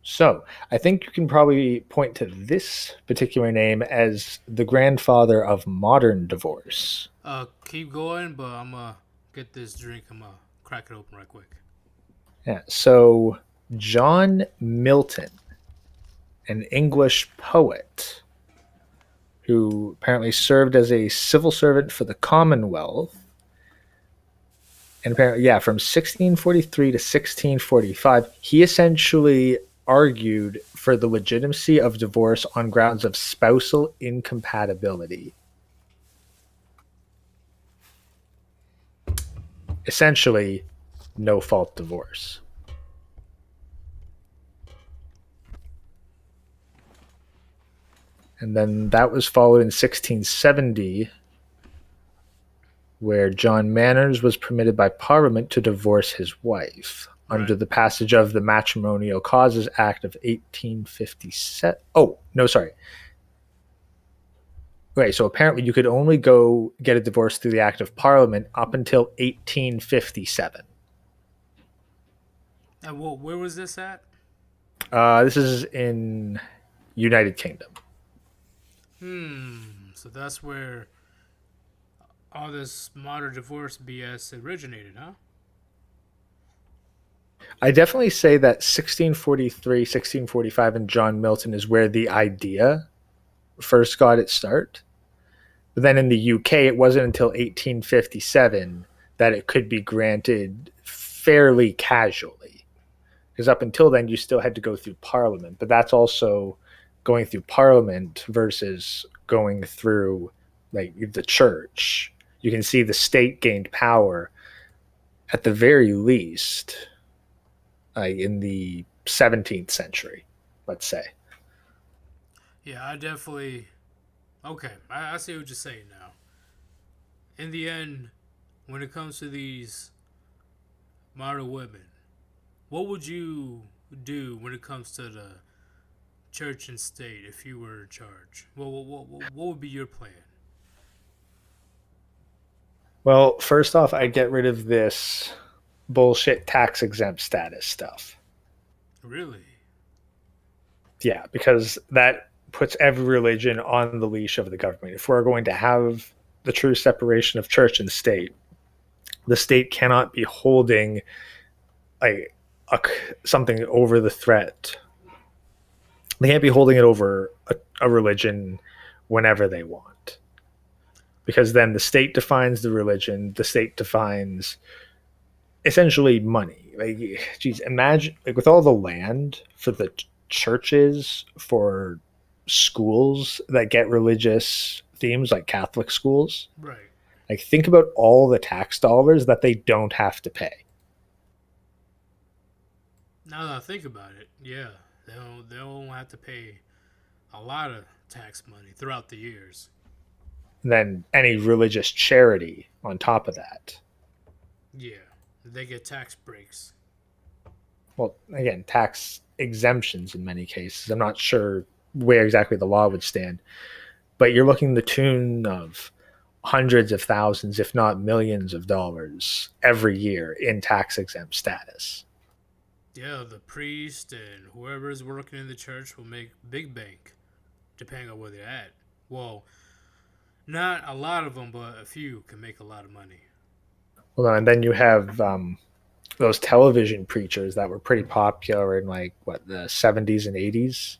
Speaker 2: So I think you can probably point to this particular name as the grandfather of modern divorce.
Speaker 1: Keep going, but I'm gonna get this drink. I'm gonna crack it open right quick.
Speaker 2: Yeah. So John Milton, an English poet who apparently served as a civil servant for the Commonwealth. And apparently, yeah, from 1643 to 1645, he essentially argued for the legitimacy of divorce on grounds of spousal incompatibility. Essentially, no fault divorce. And then that was followed in 1670, where John Manners was permitted by Parliament to divorce his wife
Speaker 1: Right.
Speaker 2: under the passage of the Matrimonial Causes Act of 1857. Oh, no, sorry. Right, so apparently you could only go get a divorce through the Act of Parliament up until 1857.
Speaker 1: And where was this at?
Speaker 2: This is in United Kingdom.
Speaker 1: So that's where all this modern divorce BS originated, huh?
Speaker 2: I definitely say that 1643, 1645, and John Milton is where the idea first got its start. But then in the UK, it wasn't until 1857 that it could be granted fairly casually. Because up until then, you still had to go through Parliament. But that's also going through Parliament versus going through like the church. You can see the state gained power at the very least in the 17th century, let's say.
Speaker 1: Yeah, I definitely. Okay, I see what you're saying now. In the end, when it comes to these modern women, what would you do when it comes to the church and state if you were in charge? What would be your plan?
Speaker 2: Well, first off, I'd get rid of this bullshit tax exempt status stuff.
Speaker 1: Really?
Speaker 2: Yeah, because that puts every religion on the leash of the government. If we're going to have the true separation of church and state, the state cannot be holding like a, something over the threat. They can't be holding it over a religion whenever they want, because then the state defines the religion. The state defines essentially money. Like, geez, imagine like with all the land for the churches, for schools that get religious themes, like Catholic schools.
Speaker 1: Right.
Speaker 2: Like, think about all the tax dollars that they don't have to pay.
Speaker 1: Now that I think about it, yeah, they'll have to pay a lot of tax money throughout the years.
Speaker 2: And then any religious charity on top of that.
Speaker 1: Yeah, they get tax breaks.
Speaker 2: Well, again, tax exemptions in many cases. I'm not sure where exactly the law would stand, but you're looking the tune of hundreds of thousands, if not millions of dollars every year in tax exempt status.
Speaker 1: Yeah, the priest and whoever is working in the church will make big bank, depending on where they're at. Well, not a lot of them, but a few can make a lot of money.
Speaker 2: Well, and then you have those television preachers that were pretty popular in like what the 70s and 80s.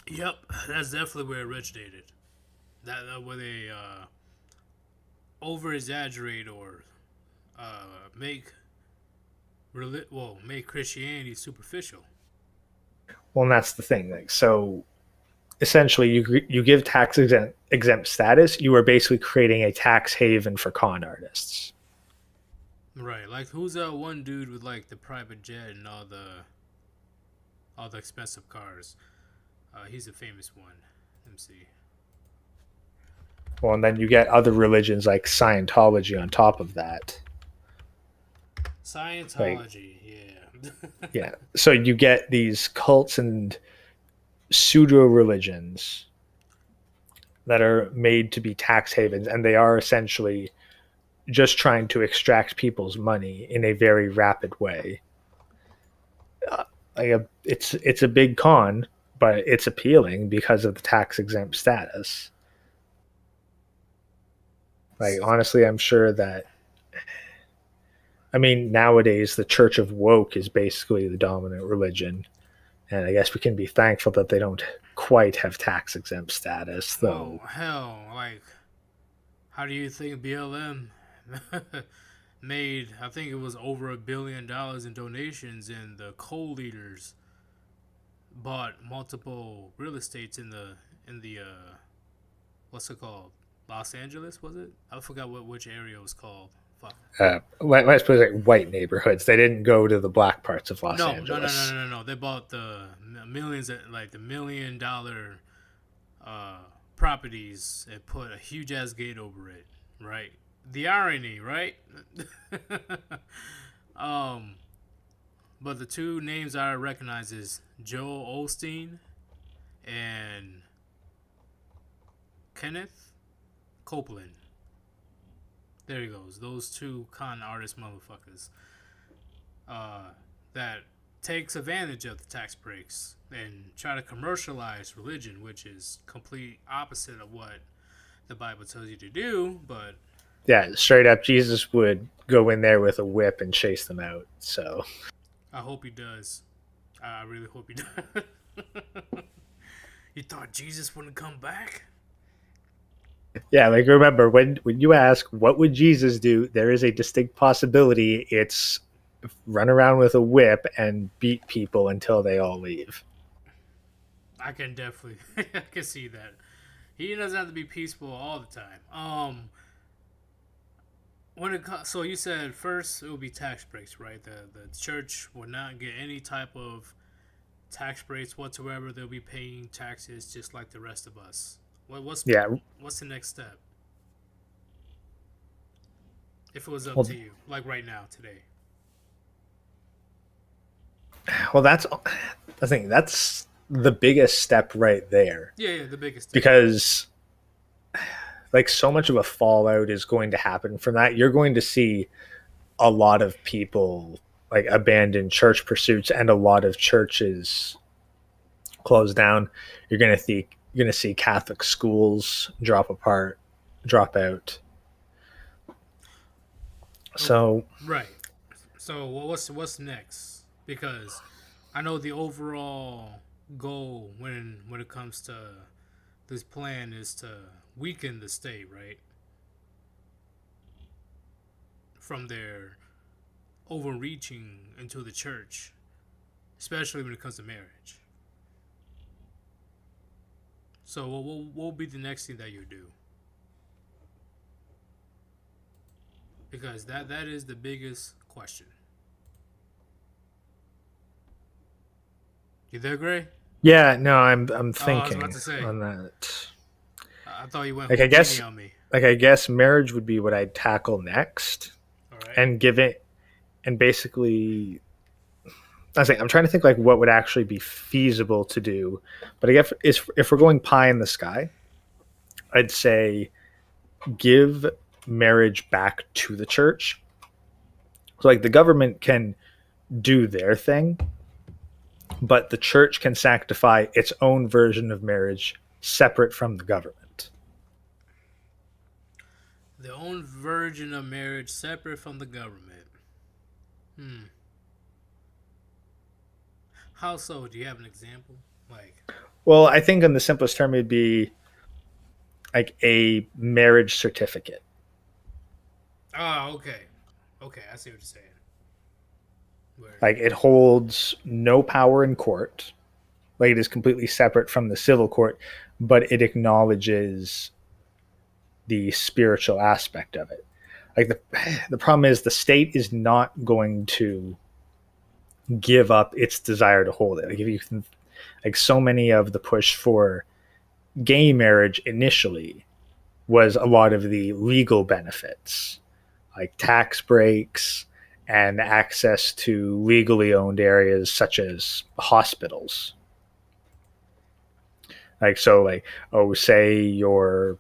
Speaker 1: Yep, that's definitely where it originated. That where they over exaggerate or make make Christianity superficial.
Speaker 2: Well, and that's the thing. Like, so essentially, you give tax exempt status. You are basically creating a tax haven for con artists.
Speaker 1: Right, like who's that one dude with like the private jet and all the expensive cars? He's a famous one. Let me see.
Speaker 2: Well, and then you get other religions like Scientology on top of that. Like,
Speaker 1: Scientology, yeah.
Speaker 2: yeah. So you get these cults and pseudo religions that are made to be tax havens, and they are essentially just trying to extract people's money in a very rapid way. It's a big con, but it's appealing because of the tax exempt status. Like, honestly, I'm sure that, I mean, nowadays the Church of Woke is basically the dominant religion, and I guess we can be thankful that they don't quite have tax exempt status,
Speaker 1: Well,
Speaker 2: though.
Speaker 1: hell, like, how do you think BLM made? I think it was over $1 billion in donations, and the co-leaders bought multiple real estates in the what's it called? Los Angeles, was it? I forgot which area it was called. Fuck.
Speaker 2: Let's put it like white neighborhoods. They didn't go to the black parts of Los
Speaker 1: No,
Speaker 2: Angeles.
Speaker 1: no. They bought the millions, like the $1 million properties, and put a huge ass gate over it. Right. The irony, right? um, but the two names I recognize is Joel Osteen and Kenneth Copeland. There he goes. Those two con artist motherfuckers. That takes advantage of the tax breaks and try to commercialize religion, which is complete opposite of what the Bible tells you to do. But
Speaker 2: Yeah, straight up, Jesus would go in there with a whip and chase them out. So
Speaker 1: I hope he does. I really hope he does. You thought Jesus wouldn't come back?
Speaker 2: yeah, like remember when you ask what would Jesus do, there is a distinct possibility it's run around with a whip and beat people until they all leave.
Speaker 1: I can definitely, I can see that. He doesn't have to be peaceful all the time. So you said first it will be tax breaks, right? The church will not get any type of tax breaks whatsoever. They'll be paying taxes just like the rest of us.
Speaker 2: Yeah,
Speaker 1: What's the next step? If it was up
Speaker 2: well,
Speaker 1: to you, like right now, today.
Speaker 2: well, that's I think that's the biggest step right there
Speaker 1: Yeah, the biggest step.
Speaker 2: because like so much of a fallout is going to happen from that. You're going to see a lot of people like abandon church pursuits and a lot of churches close down. You're going to see Catholic schools drop apart, drop out.
Speaker 1: Oh,
Speaker 2: So
Speaker 1: right. So what's next? Because I know the overall goal when it comes to this plan is to weaken the state, right? From their overreaching into the church, especially when it comes to marriage. So what will be the next thing that you do? Because that is the biggest question. You there, Gray?
Speaker 2: yeah, no, I'm
Speaker 1: Oh, I was about
Speaker 2: thinking
Speaker 1: to say.
Speaker 2: on that.
Speaker 1: I thought you went
Speaker 2: Like I
Speaker 1: Houdini
Speaker 2: guess
Speaker 1: on me.
Speaker 2: I guess marriage would be what I'd tackle next,
Speaker 1: All right.
Speaker 2: and give it and basically I'm trying to think like what would actually be feasible to do. But I guess if we're going pie in the sky, I'd say give marriage back to the church. So like the government can do their thing, but the church can sanctify its own version of marriage separate from the government.
Speaker 1: Their own version of marriage separate from the government. Hmm. How so? Do you have an example? Like,
Speaker 2: Well, I think in the simplest term it'd be like a marriage certificate.
Speaker 1: oh, okay. Okay, I see what you're saying. Where,
Speaker 2: Like it holds no power in court. Like it is completely separate from the civil court, but it acknowledges the spiritual aspect of it. Like the problem is the state is not going to give up its desire to hold it. Like if you can, like so many of the push for gay marriage initially was a lot of the legal benefits, like tax breaks and access to legally owned areas such as hospitals. Like so, like oh, say your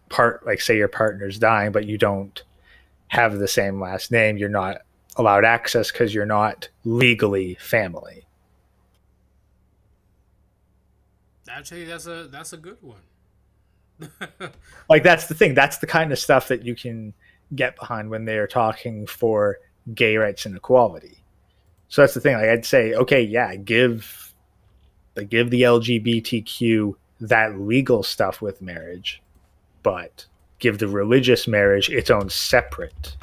Speaker 2: partner's dying, but you don't have the same last name. You're not allowed access because you're not legally family.
Speaker 1: actually, that's a good one.
Speaker 2: Like that's the thing. That's the kind of stuff that you can get behind when they are talking for gay rights and equality. So that's the thing. Like I'd say, okay, yeah, give the LGBTQ that legal stuff with marriage, but give the religious marriage its own separate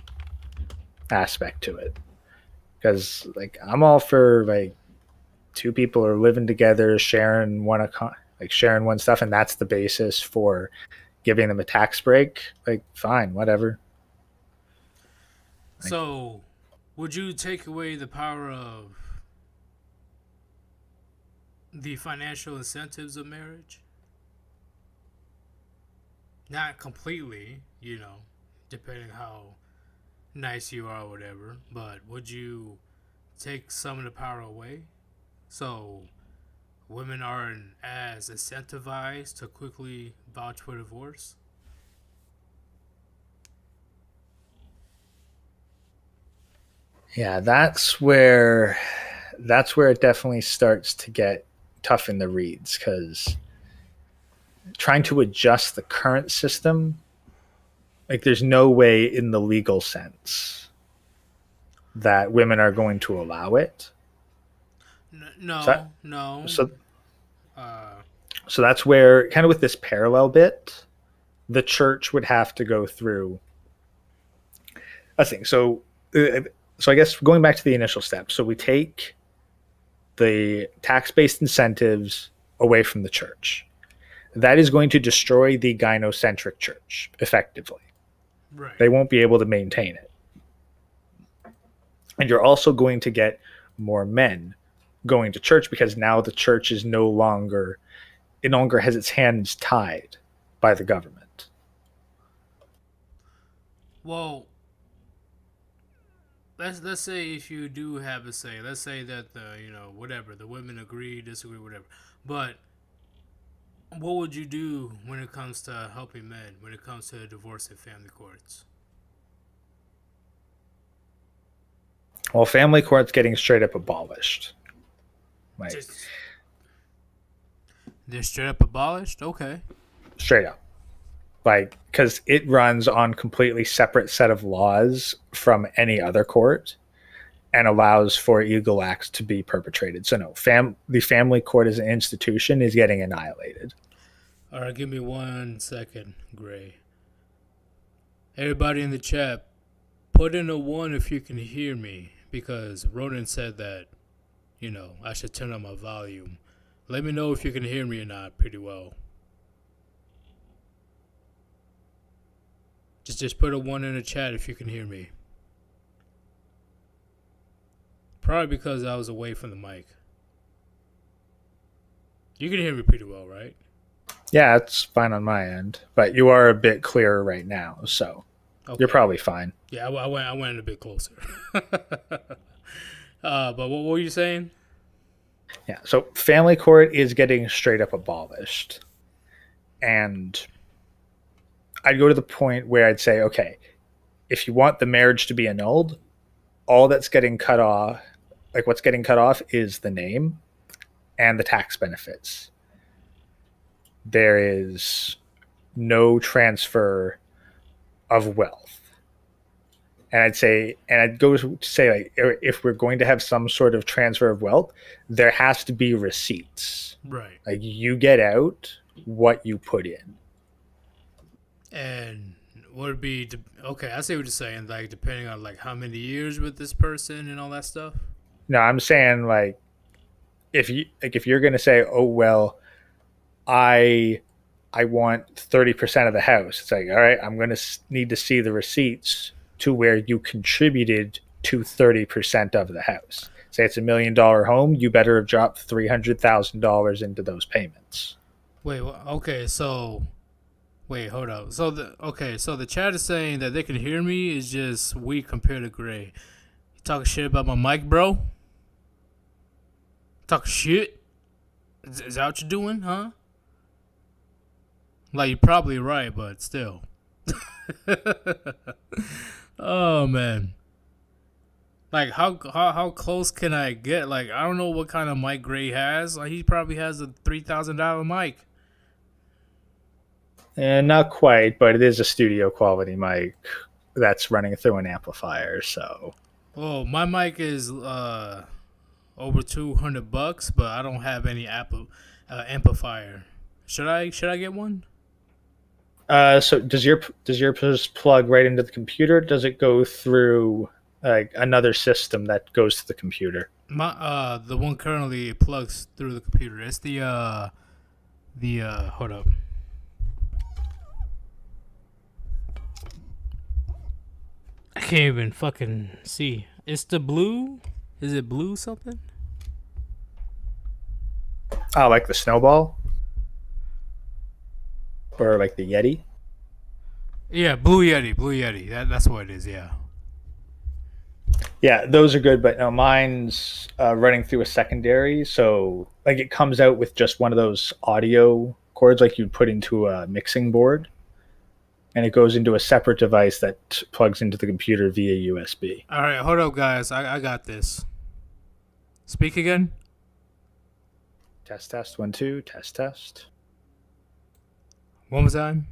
Speaker 2: aspect to it. Because like I'm all for like two people are living together, sharing one stuff, and that's the basis for giving them a tax break. Like fine, whatever. Like
Speaker 1: So, would you take away the power of the financial incentives of marriage? Not completely, depending how nice you are or whatever, but would you take some of the power away so women aren't as incentivized to quickly vouch for divorce?
Speaker 2: yeah, that's where it definitely starts to get tough in the reeds because trying to adjust the current system, like there's no way in the legal sense that women are going to allow it. So
Speaker 1: No, no.
Speaker 2: so
Speaker 1: Uh,
Speaker 2: so that's where kind of with this parallel bit, the church would have to go through a thing. So I guess going back to the initial step. So we take the tax-based incentives away from the church. That is going to destroy the gynocentric church effectively.
Speaker 1: right.
Speaker 2: They won't be able to maintain it. And you're also going to get more men going to church because now the church is no longer has its hands tied by the government.
Speaker 1: Well, let's say if you do have a say, let's say that the whatever the women agree, disagree, whatever, but what would you do when it comes to helping men? When it comes to divorce and family courts?
Speaker 2: Well, family court's getting straight up abolished. Like
Speaker 1: Just they're straight up abolished. Okay.
Speaker 2: straight up. Like because it runs on completely separate set of laws from any other court and allows for illegal acts to be perpetrated. So no, the family court as an institution is getting annihilated.
Speaker 1: All right, give me 1 second, Gray. Everybody in the chat, put in a one if you can hear me, because Ronan said that, I should turn up my volume. Let me know if you can hear me or not pretty well. Just put a one in the chat if you can hear me. Probably because I was away from the mic. You can hear me pretty well, right?
Speaker 2: Yeah, it's fine on my end, but you are a bit clearer right now, so okay. You're probably fine.
Speaker 1: Yeah, I went a bit closer. But what were you saying?
Speaker 2: Yeah, so family court is getting straight up abolished. And I'd go to the point where I'd say, okay, if you want the marriage to be annulled, all that's getting cut off, like what's getting cut off is the name and the tax benefits. There is no transfer of wealth. And I'd go to say, like, if we're going to have some sort of transfer of wealth, there has to be receipts.
Speaker 1: Right.
Speaker 2: Like you get out what you put in.
Speaker 1: And would be okay? I see what you're saying. Like depending on like how many years with this person and all that stuff.
Speaker 2: No, I'm saying like if you're gonna say, oh well, I want 30% of the house. It's like, all right, I'm gonna need to see the receipts to where you contributed to 30% of the house. Say it's $1 million home, you better have dropped $300,000 into those payments.
Speaker 1: Wait, okay, so wait, hold up. So the chat is saying that they can hear me is just weak compared to Gray. You talking shit about my mic, bro? Talking shit? Is that what you're doing, huh? Like you're probably right, but still. Oh man. Like how close can I get? Like I don't know what kind of mic Gray has. Like he probably has a $3,000 mic.
Speaker 2: And not quite, but it is a studio quality mic that's running through an amplifier. So,
Speaker 1: oh, my mic is over $200, but I don't have any amplifier. Should I get one?
Speaker 2: So does yours plug right into the computer? Does it go through like another system that goes to the computer?
Speaker 1: My the one currently plugs through the computer. It's the hold up. I can't even fucking see. It's the blue. Is it blue something?
Speaker 2: Oh, like the Snowball? Or like the Yeti?
Speaker 1: Yeah, Blue Yeti. That's what it is, yeah.
Speaker 2: Yeah, those are good, but no, mine's running through a secondary, so like it comes out with just one of those audio cords like you'd put into a mixing board, and it goes into a separate device that plugs into the computer via USB.
Speaker 1: All right, hold up, guys. I got this. Speak again.
Speaker 2: Test, 1 2, test.
Speaker 1: One more time.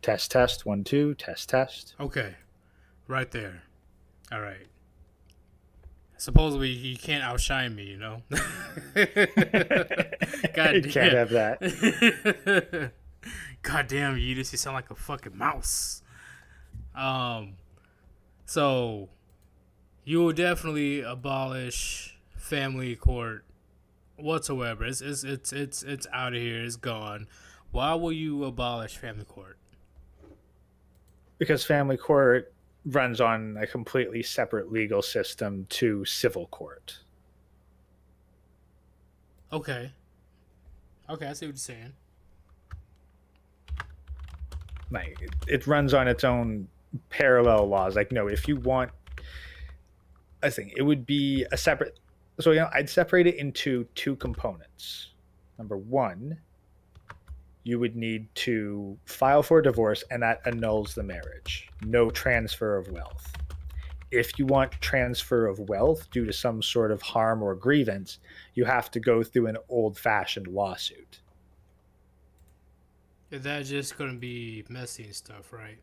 Speaker 2: Test, 1 2, test.
Speaker 1: Okay, right there. All right. Supposedly he can't outshine me, you know. God
Speaker 2: You can't have that.
Speaker 1: God damn, Yeetus, you sound like a fucking mouse. So you will definitely abolish family court whatsoever. It's out of here. It's gone. Why will you abolish family court?
Speaker 2: Because family court runs on a completely separate legal system to civil court.
Speaker 1: Okay, I see what you're saying.
Speaker 2: Like it runs on its own parallel laws. Like no, if you want a thing, it would be a separate. So I'd separate it into two components. Number one, you would need to file for divorce, and that annuls the marriage. No transfer of wealth. If you want transfer of wealth due to some sort of harm or grievance, you have to go through an old-fashioned lawsuit.
Speaker 1: That's just gonna be messy and stuff, right?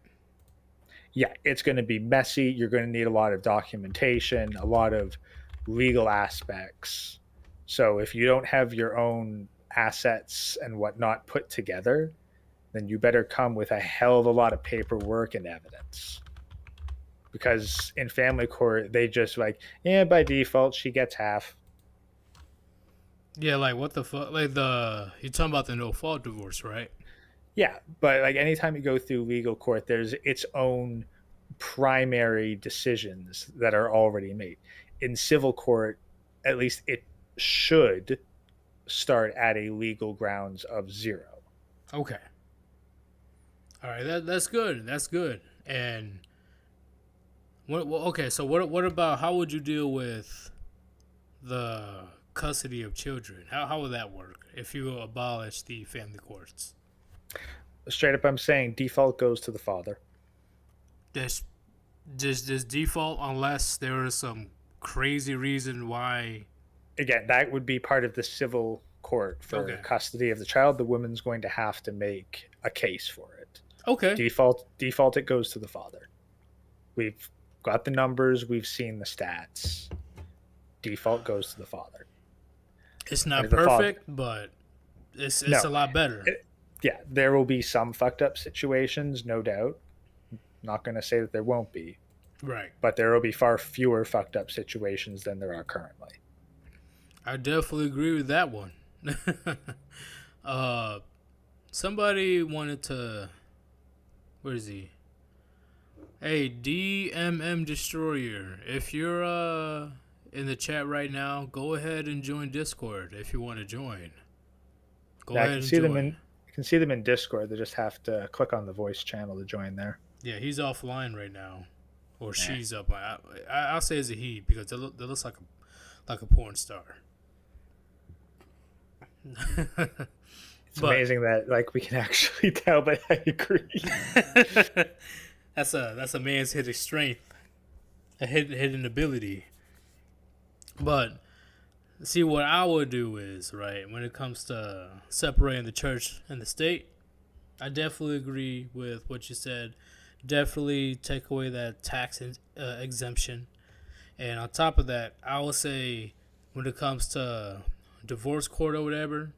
Speaker 2: Yeah, it's going to be messy. You're going to need a lot of documentation, a lot of legal aspects. So if you don't have your own assets and whatnot put together, then you better come with a hell of a lot of paperwork and evidence. Because in family court, they just like, yeah, by default, she gets half.
Speaker 1: Yeah, like what the fuck? Like you're talking about the no fault divorce, right?
Speaker 2: Yeah, but like anytime you go through legal court, there's its own primary decisions that are already made. In civil court, at least it should start at a legal grounds of zero.
Speaker 1: Okay. All right, that's good. That's good. And okay, so what about how would you deal with the custody of children? How would that work if you abolish the family courts?
Speaker 2: Straight up, I'm saying default goes to the father.
Speaker 1: This just default unless there is some crazy reason why.
Speaker 2: Again, that would be part of the civil court for custody of the child. The woman's going to have to make a case for it.
Speaker 1: Okay.
Speaker 2: Default, it goes to the father. We've got the numbers. We've seen the stats. Default goes to the father.
Speaker 1: It's not perfect, but it's a lot better.
Speaker 2: Yeah, there will be some fucked up situations, no doubt. Not going to say that there won't be.
Speaker 1: Right.
Speaker 2: But there will be far fewer fucked up situations than there are currently.
Speaker 1: I definitely agree with that one. Somebody wanted to... Where is he? Hey, DMM Destroyer. If you're in the chat right now, go ahead and join Discord if you want to join. Go ahead and join.
Speaker 2: You can see them in Discord. They just have to click on the voice channel to join there.
Speaker 1: Yeah, he's offline right now, or she's up. I'll say it's a he because it looks like a porn star.
Speaker 2: It's amazing that like we can actually tell by how you agree.
Speaker 1: That's a man's hidden strength, a hidden ability. But see, what I would do is, right, when it comes to separating the church and the state, I definitely agree with what you said. Definitely take away that tax exemption. And on top of that, I would say when it comes to divorce court or whatever,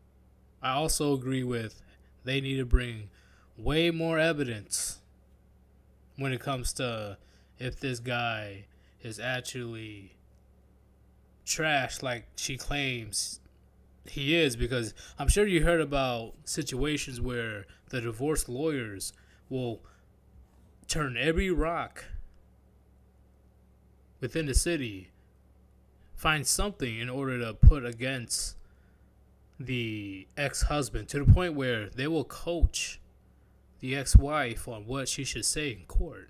Speaker 1: I also agree with they need to bring way more evidence when it comes to if this guy is actually trash like she claims he is, because I'm sure you heard about situations where the divorce lawyers will turn every rock within the city, find something in order to put against the ex-husband, to the point where they will coach the ex-wife on what she should say in court.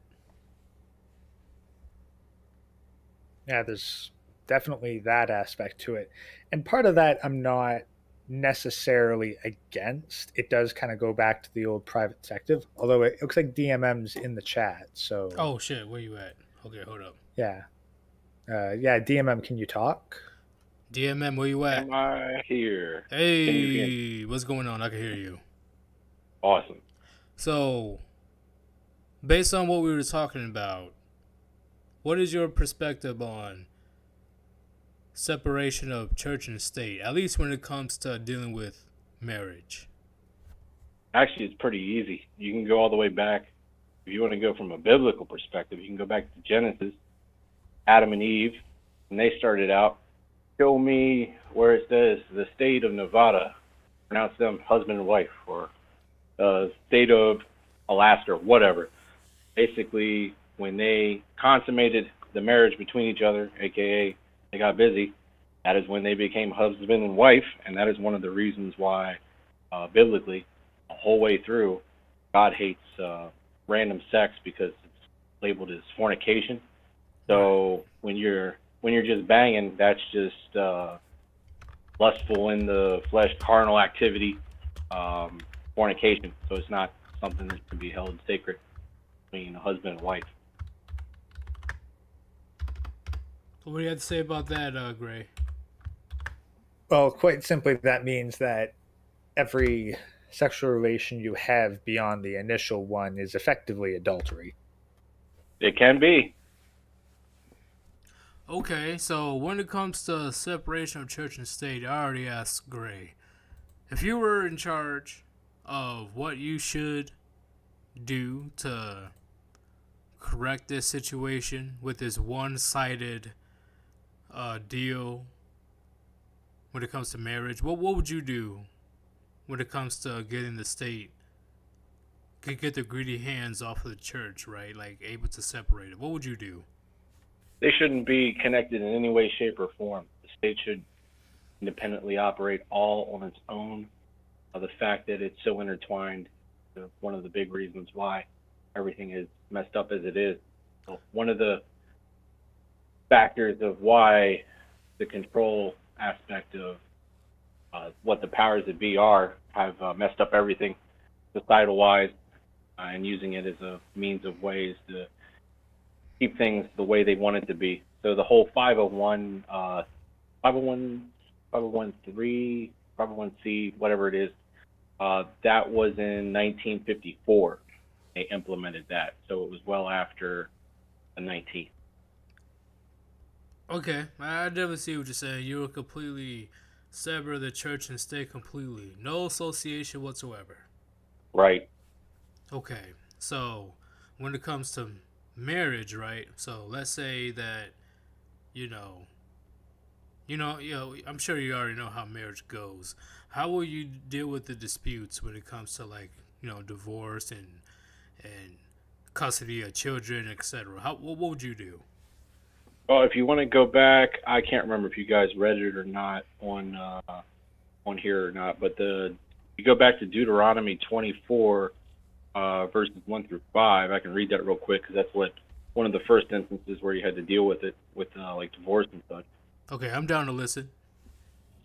Speaker 2: Yeah, there's definitely that aspect to it. And part of that I'm not necessarily against. It does kind of go back to the old private detective, although it looks like DMM's in the chat. So
Speaker 1: oh shit, where you at? Okay, hold up.
Speaker 2: Yeah. Yeah, DMM, can you talk?
Speaker 1: DMM, where you at?
Speaker 3: Am I here?
Speaker 1: Hey, what's going on? I can hear you.
Speaker 3: Awesome.
Speaker 1: So, based on what we were talking about, what is your perspective on separation of church and state, at least when it comes to dealing with marriage?
Speaker 3: Actually, it's pretty easy. You can go all the way back. If you want to go from a biblical perspective, you can go back to Genesis, Adam and Eve, and they started out. Show me where it says the state of Nevada, pronounce them husband and wife, or state of Alaska, or whatever. Basically, when they consummated the marriage between each other, aka they got busy, that is when they became husband and wife, and that is one of the reasons why, biblically, the whole way through, God hates random sex because it's labeled as fornication. So when you're just banging, that's just lustful in the flesh, carnal activity. fornication. So it's not something that can be held sacred between a husband and wife.
Speaker 1: What do you have to say about that, Gray?
Speaker 2: Well, quite simply, that means that every sexual relation you have beyond the initial one is effectively adultery.
Speaker 3: It can be.
Speaker 1: Okay, so when it comes to separation of church and state, I already asked Gray. If you were in charge of what you should do to correct this situation with this one-sided deal when it comes to marriage, what would you do when it comes to getting the state could get the greedy hands off of the church, right? Like able to separate it. What would you do?
Speaker 3: They shouldn't be connected in any way, shape, or form. The state should independently operate all on its own. The fact that it's so intertwined is one of the big reasons why everything is messed up as it is. So one of the factors of why the control aspect of what the powers that be are have messed up everything societal-wise, and using it as a means of ways to keep things the way they want it to be. So the whole 501c, 501c, whatever it is, that was in 1954. They implemented that, so it was well after the 19th.
Speaker 1: Okay, I definitely see what you're saying. You were completely sever the church and state completely. No association whatsoever.
Speaker 3: Right.
Speaker 1: Okay, so when it comes to marriage, right? So let's say that, I'm sure you already know how marriage goes. How will you deal with the disputes when it comes to divorce and custody of children, etc.? What would you do?
Speaker 3: Well, if you want to go back, I can't remember if you guys read it or not on here or not, but you go back to Deuteronomy 24, verses 1 through 5. I can read that real quick because that's one of the first instances where you had to deal with it with divorce and such.
Speaker 1: Okay, I'm down to listen.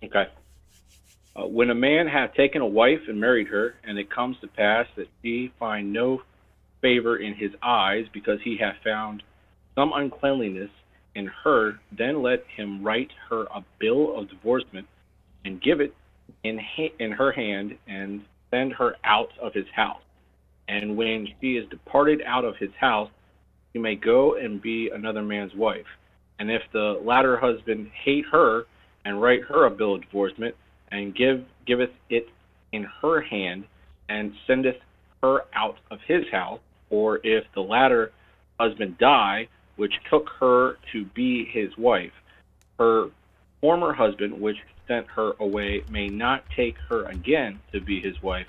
Speaker 3: Okay. When a man hath taken a wife and married her, and it comes to pass that he find no favor in his eyes, because he hath found some uncleanliness in her, then let him write her a bill of divorcement, and give it in her hand, and send her out of his house. And when she is departed out of his house, she may go and be another man's wife. And if the latter husband hate her, and write her a bill of divorcement, and giveth it in her hand, and sendeth her out of his house, or if the latter husband die, which took her to be his wife, her former husband, which sent her away, may not take her again to be his wife.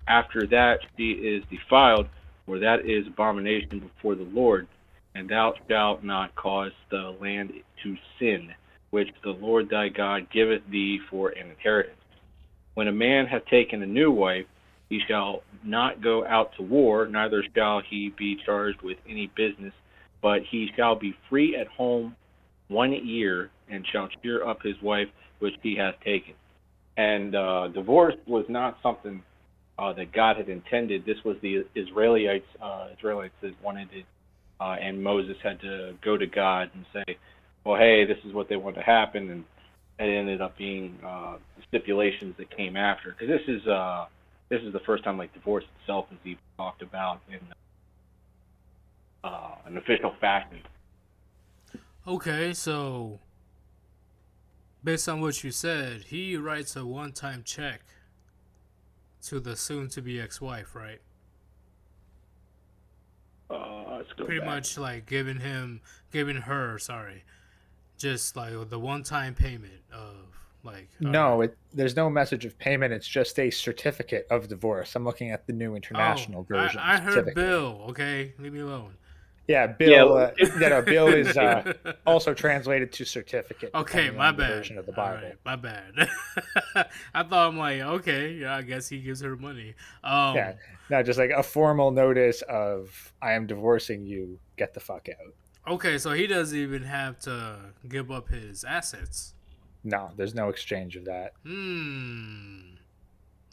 Speaker 3: After that she is defiled, for that is abomination before the Lord. And thou shalt not cause the land to sin, which the Lord thy God giveth thee for an inheritance. When a man hath taken a new wife, he shall not go out to war, neither shall he be charged with any business, but he shall be free at home 1 year, and shall cheer up his wife which he hath taken. And divorce was not something that God had intended. This was the Israelites that wanted it, and Moses had to go to God and say, well, hey, this is what they want to happen, and it ended up being the stipulations that came after. Because this is the first time divorce itself is even talked about in an official fashion.
Speaker 1: Okay, so based on what you said, he writes a one-time check to the soon-to-be ex-wife, right?
Speaker 3: Let's go
Speaker 1: Pretty
Speaker 3: back.
Speaker 1: much giving her, just the one-time payment of
Speaker 2: No, there's no message of payment. It's just a certificate of divorce. I'm looking at the new international version.
Speaker 1: I heard bill. Okay, leave me alone.
Speaker 2: Yeah, bill.
Speaker 3: Yeah.
Speaker 2: Bill is also translated to certificate.
Speaker 1: Okay, my bad.
Speaker 2: Version of the Bible.
Speaker 1: Right, my bad. I thought okay, yeah, I guess he gives her money.
Speaker 2: Yeah, no, just a formal notice of I am divorcing you. Get the fuck out.
Speaker 1: Okay, so he doesn't even have to give up his assets.
Speaker 2: No, there's no exchange of that.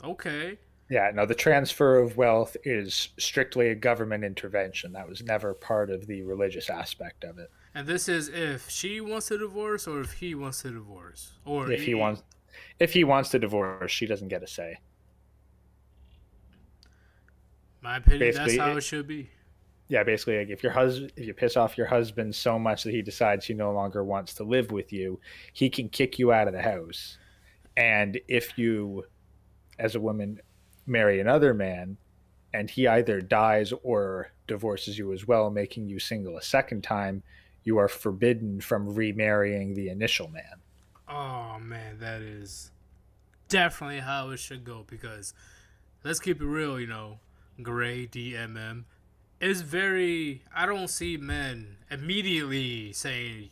Speaker 1: Okay.
Speaker 2: Yeah, no, the transfer of wealth is strictly a government intervention. That was never part of the religious aspect of it.
Speaker 1: And this is if she wants to divorce or if he wants to divorce. Or,
Speaker 2: If he wants if he wants to divorce, she doesn't get a say.
Speaker 1: my opinion, that's
Speaker 2: Basically,
Speaker 1: how it should be.
Speaker 2: yeah, basically, like if you piss off your husband so much that he decides he no longer wants to live with you, he can kick you out of the house. And if you, as a woman, marry another man, and he either dies or divorces you as well, making you single a second time, you are forbidden from remarrying the initial man.
Speaker 1: Oh, man, that is definitely how it should go because let's keep it real, Gray DMM is very. I don't see men immediately saying,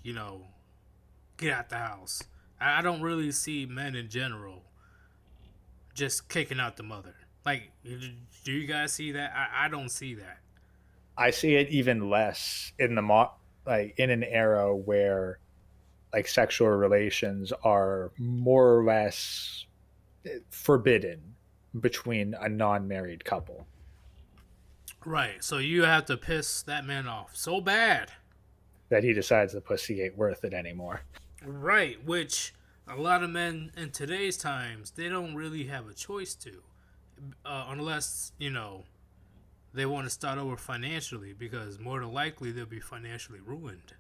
Speaker 1: get out the house. I don't really see men in general just kicking out the mother. Like, do you guys see that? I don't see that.
Speaker 2: I see it even less in like in an era where like sexual relations are more or less forbidden between a non-married couple.
Speaker 1: Right. So you have to piss that man off so bad.
Speaker 2: That he decides the pussy ain't worth it anymore.
Speaker 1: Right. Which a lot of men in today's times, they don't really have a choice to. Unless, they want to start over financially because more than likely they'll be financially ruined.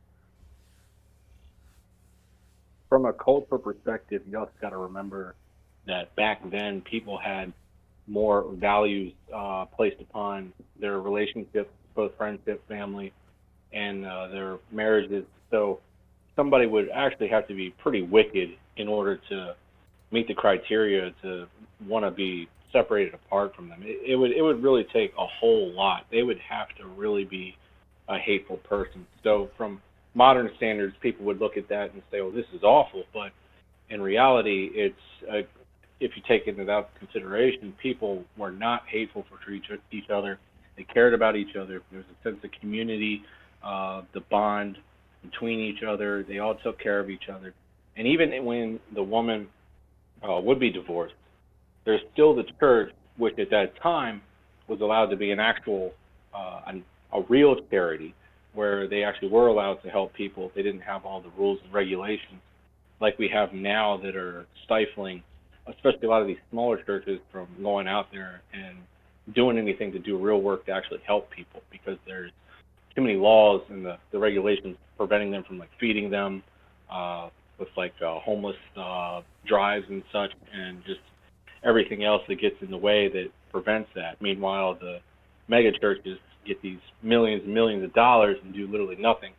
Speaker 3: From a cultural perspective, you also got to remember that back then people had more values placed upon their relationships, both friendship, family, and their marriages. So somebody would actually have to be pretty wicked in order to meet the criteria to want to be separated apart from them. It would really take a whole lot. They would have to really be a hateful person. So from modern standards, people would look at that and say, "Oh, this is awful," but in reality, it's if you take into that consideration, people were not hateful for each other. They cared about each other. There was a sense of community, the bond between each other. They all took care of each other. And even when the woman would be divorced, there's still the church, which at that time was allowed to be an actual, a real charity, where they actually were allowed to help people. They didn't have all the rules and regulations like we have now that are stifling, especially a lot of these smaller churches, from going out there and doing anything to do real work to actually help people, because there's too many laws and the regulations preventing them from like feeding them with like homeless drives and such, and just everything else that gets in the way that prevents that. Meanwhile, the mega churches get these millions and millions of dollars and do literally nothing,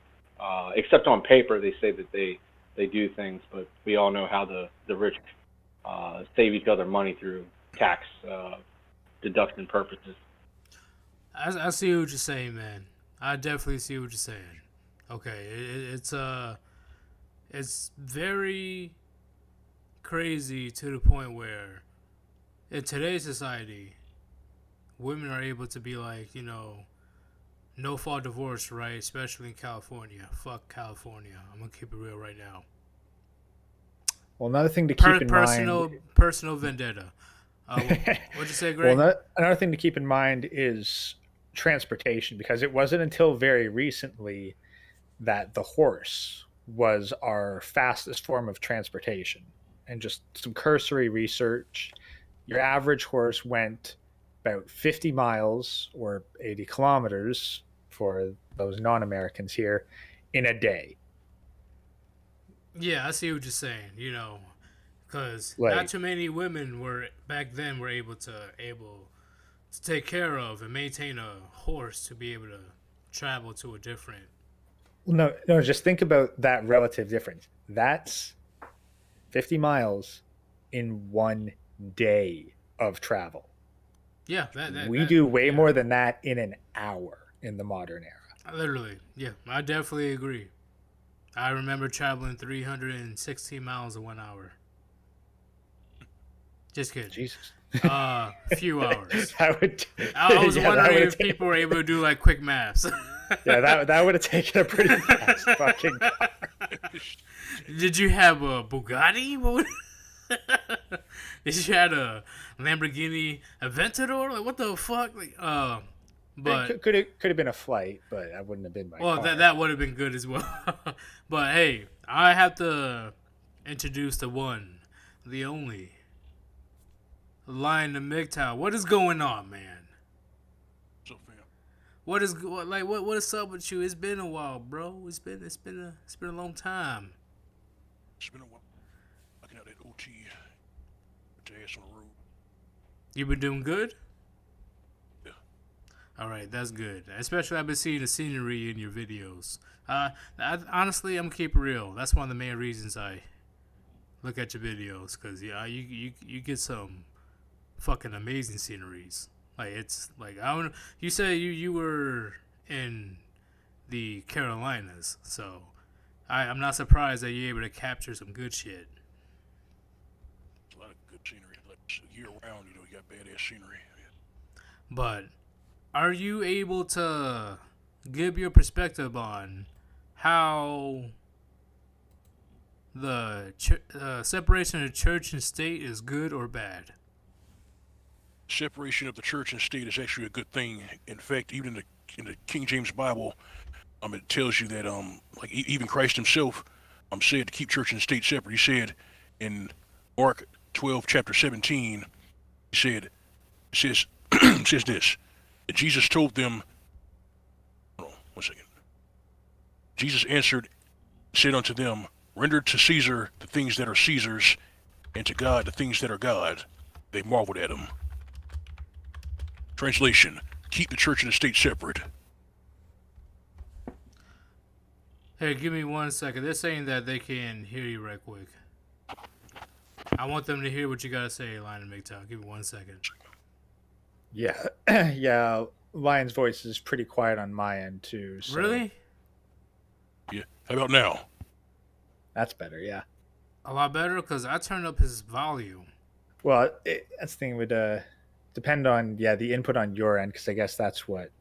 Speaker 3: except on paper. They say that they do things, but we all know how the rich save each other money through tax deduction purposes.
Speaker 1: I see what you're saying, man. I definitely see what you're saying. Okay, it's very crazy to the point where in today's society, women are able to be like, no fault divorce, right? Especially in California. Fuck California. I'm gonna keep it real right now.
Speaker 2: Well, another thing to keep in mind.
Speaker 1: Personal vendetta. What'd you say, Greg?
Speaker 2: Well, another thing to keep in mind is transportation, because it wasn't until very recently that the horse was our fastest form of transportation. And just some cursory research, your average horse went about 50 miles or 80 kilometers for those non-Americans here in a day.
Speaker 1: Yeah, I see what you're saying. Because not too many women were able to take care of and maintain a horse to be able to travel to a different.
Speaker 2: No, just think about that relative difference. That's 50 miles in one day of travel.
Speaker 1: Yeah,
Speaker 2: we do way more than that in an hour in the modern era.
Speaker 1: Literally, yeah, I definitely agree. I remember traveling 316 miles in 1 hour. Just kidding.
Speaker 2: Jesus.
Speaker 1: A few hours.
Speaker 2: I
Speaker 1: was wondering if people were able to do like quick maths.
Speaker 2: Yeah, that would have taken a pretty fast fucking car.
Speaker 1: Did you have a Bugatti? Did you had a Lamborghini Aventador? Like what the fuck? Like, but
Speaker 2: It could have been a flight, but that wouldn't have been my
Speaker 1: well,
Speaker 2: car.
Speaker 1: that would have been good as well. But hey, I have to introduce the one, the only, Lion the MGTOW. What is going on, man?
Speaker 4: What's up, fam?
Speaker 1: What is up with you? It's been a while, bro. It's been a long time.
Speaker 4: It's been a while. Looking at that OT. Put your ass on the road.
Speaker 1: You been doing good?
Speaker 4: Yeah.
Speaker 1: All right, that's good. Especially I've been seeing the scenery in your videos. Honestly, I'm gonna keep it real. That's one of the main reasons I look at your videos, cause yeah, you get some fucking amazing sceneries. Like it's like I don't. You say you were in the Carolinas, so I'm not surprised that you're able to capture some good shit.
Speaker 4: There's a lot of good scenery. Like year round, you got badass scenery. Yeah.
Speaker 1: But are you able to give your perspective on how the separation of church and state is good or bad?
Speaker 4: Separation of the church and state is actually a good thing. In fact, even in the King James Bible, it tells you that like even Christ himself said to keep church and state separate. He said in Mark 12, chapter 17, he said, it says, it says this, that Jesus told them, hold on, 1 second. Jesus answered, said unto them, render to Caesar the things that are Caesar's, and to God the things that are God. They marveled at him. Translation, keep the church and the state separate.
Speaker 1: Hey, give me 1 second. They're saying that they can hear you right quick. I want them to hear what you gotta say, Lion and MGTOW. Give me 1 second.
Speaker 2: Yeah, yeah. Lion's voice is pretty quiet on my end too. So
Speaker 1: Really?
Speaker 4: Yeah. How about now?
Speaker 2: That's better. Yeah.
Speaker 1: A lot better, because I turned up his volume.
Speaker 2: Well, that's the thing would depend on the input on your end, because I guess that's what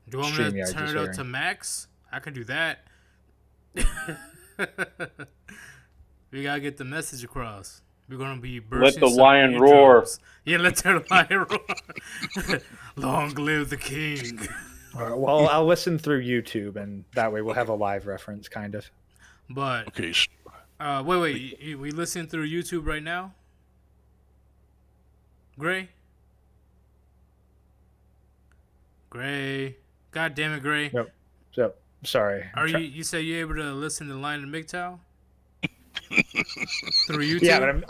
Speaker 1: Do you want me to
Speaker 2: StreamYard
Speaker 1: turn
Speaker 2: is
Speaker 1: it up
Speaker 2: hearing.
Speaker 1: to max? I can do that. We gotta get the message across. We're gonna be
Speaker 3: Let
Speaker 1: bursting
Speaker 3: the
Speaker 1: some
Speaker 3: lion roar.
Speaker 1: eardrums. Yeah, let the lion roar. Long live the king.
Speaker 2: All right, well, I'll listen through YouTube, and that way we'll have a live reference, kind of.
Speaker 1: But
Speaker 4: Okay.
Speaker 1: wait. We listening through YouTube right now? Gray. God damn it, Gray.
Speaker 2: Yep. So sorry.
Speaker 1: Are you say you able to listen to Lion and MGTOW? Through YouTube?
Speaker 2: Yeah, but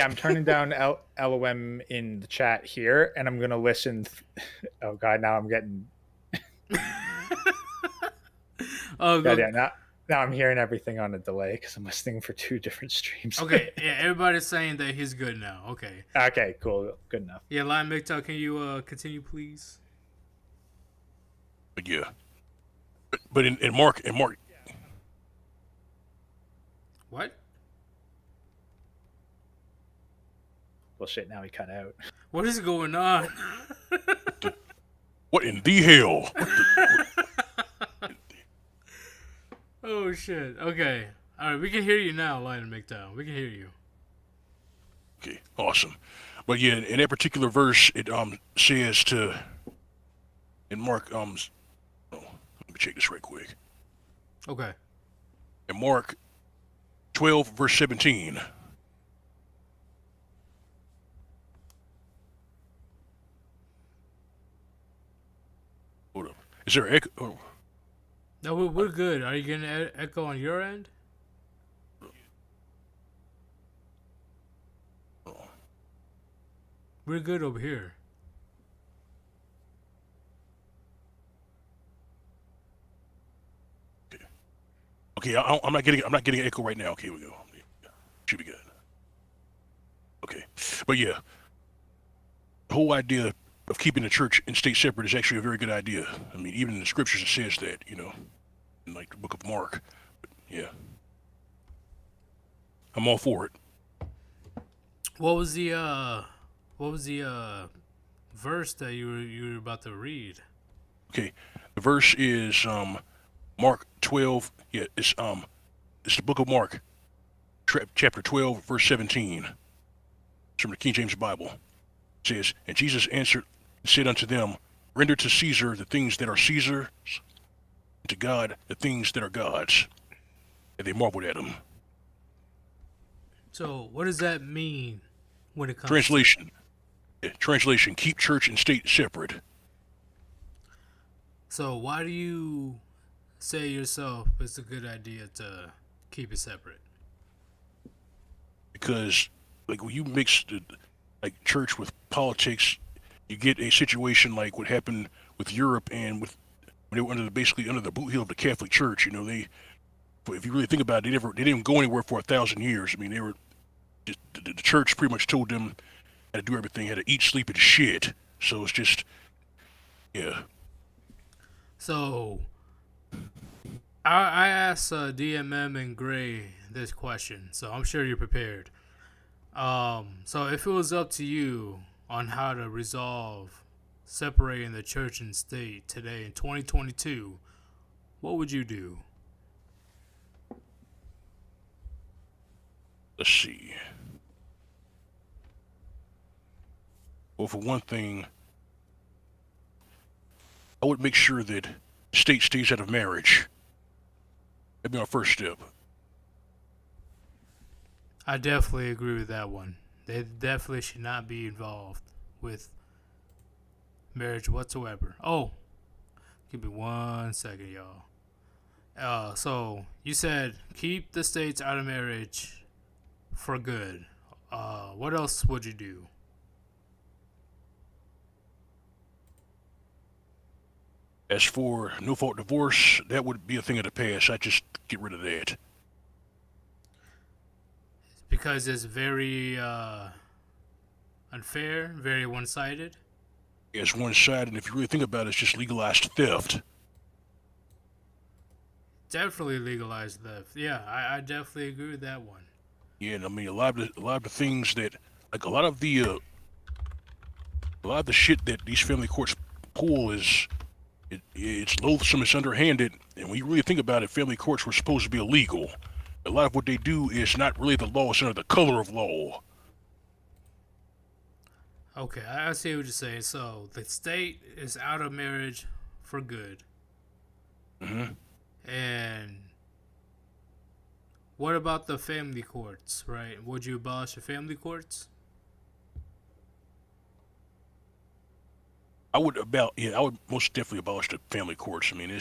Speaker 2: I'm turning down LOM in the chat here, and I'm gonna listen. Oh God, now I'm getting.
Speaker 1: Oh,
Speaker 2: God, yeah, now I'm hearing everything on a delay because I'm listening for two different streams.
Speaker 1: okay. Yeah, everybody's saying that he's good now. Okay.
Speaker 2: Okay, cool, good enough.
Speaker 1: Yeah, Lion MGTOW, can you continue, please?
Speaker 4: Yeah. But in Mark,
Speaker 1: What?
Speaker 2: Well, shit, now he cut out.
Speaker 1: What is going on?
Speaker 4: what in the hell?
Speaker 1: Oh shit. Okay. All right, we can hear you now, Lion and MGTOW. We can hear you.
Speaker 4: Okay, awesome. But yeah, in that particular verse, it says to in Mark let me check this right quick.
Speaker 1: Okay.
Speaker 4: In Mark 12, verse 17. Hold up. Is there echo? Oh.
Speaker 1: No, we're good. Are you getting echo on your end? We're good over here.
Speaker 4: Okay, I'm not getting echo right now. Okay, here we go. Should be good. Okay, but yeah, the whole idea of keeping the church and state separate is actually a very good idea. I mean, even in the scriptures it says that, in like the book of Mark. But yeah, I'm all for it.
Speaker 1: What was the verse that you were about to read?
Speaker 4: Okay, the verse is Mark 12. Yeah, it's the book of Mark, chapter 12, verse 17. It's from the King James Bible. It says, "And Jesus answered and said unto them, Render to Caesar the things that are Caesar's, and to God the things that are God's." And they marveled at him.
Speaker 1: So, what does that mean when it comes
Speaker 4: Translation. Translation, keep church and state separate.
Speaker 1: So, why do you say yourself it's a good idea to keep it separate?
Speaker 4: Because, like, when you mix like church with politics, you get a situation like what happened with Europe and when they were basically under the boot heel of the Catholic Church. You know, if you really think about it, they didn't go anywhere for 1,000 years. I mean, they were just, the church pretty much told them how to do everything, how to eat, sleep, and shit. So it's just, yeah.
Speaker 1: So, I asked DMM and Gray this question, so I'm sure you're prepared. So if it was up to you on how to resolve separating the church and state today in 2022, what would you do?
Speaker 4: Let's see. Well, for one thing, I would make sure that the state stays out of marriage. That'd be our first step.
Speaker 1: I definitely agree with that one. They definitely should not be involved with marriage whatsoever. Oh, give me 1 second, y'all. So you said keep the states out of marriage for good. What else would you do?
Speaker 4: As for no-fault divorce, that would be a thing of the past. I'd just get rid of that.
Speaker 1: Because it's very unfair, very one-sided.
Speaker 4: It's one-sided, and if you really think about it, it's just legalized theft.
Speaker 1: Definitely legalized theft. Yeah, I definitely agree with that one.
Speaker 4: Yeah, and I mean a lot of the things that, like a lot of the shit that these family courts pull is, it's loathsome, it's underhanded, and when you really think about it, family courts were supposed to be illegal. A lot of what they do is not really the law, it's under the color of law.
Speaker 1: Okay, I see what you're saying. So the state is out of marriage for good.
Speaker 4: Mm-hmm.
Speaker 1: And what about the family courts, right? Would you abolish the family courts?
Speaker 4: I would most definitely abolish the family courts. I mean,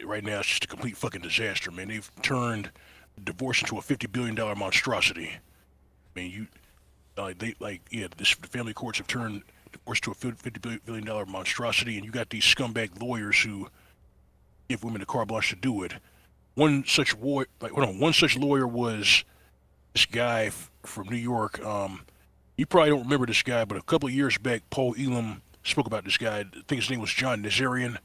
Speaker 4: right now it's just a complete fucking disaster, man. They've turned divorce into a $50 billion monstrosity. I mean, the family courts have turned divorce to a $50 billion monstrosity, and you got these scumbag lawyers who give women the carte blanche to do it. One such lawyer was this guy from New York. You probably don't remember this guy, but a couple of years back, Paul Elam spoke about this guy. I think his name was John Nazarian.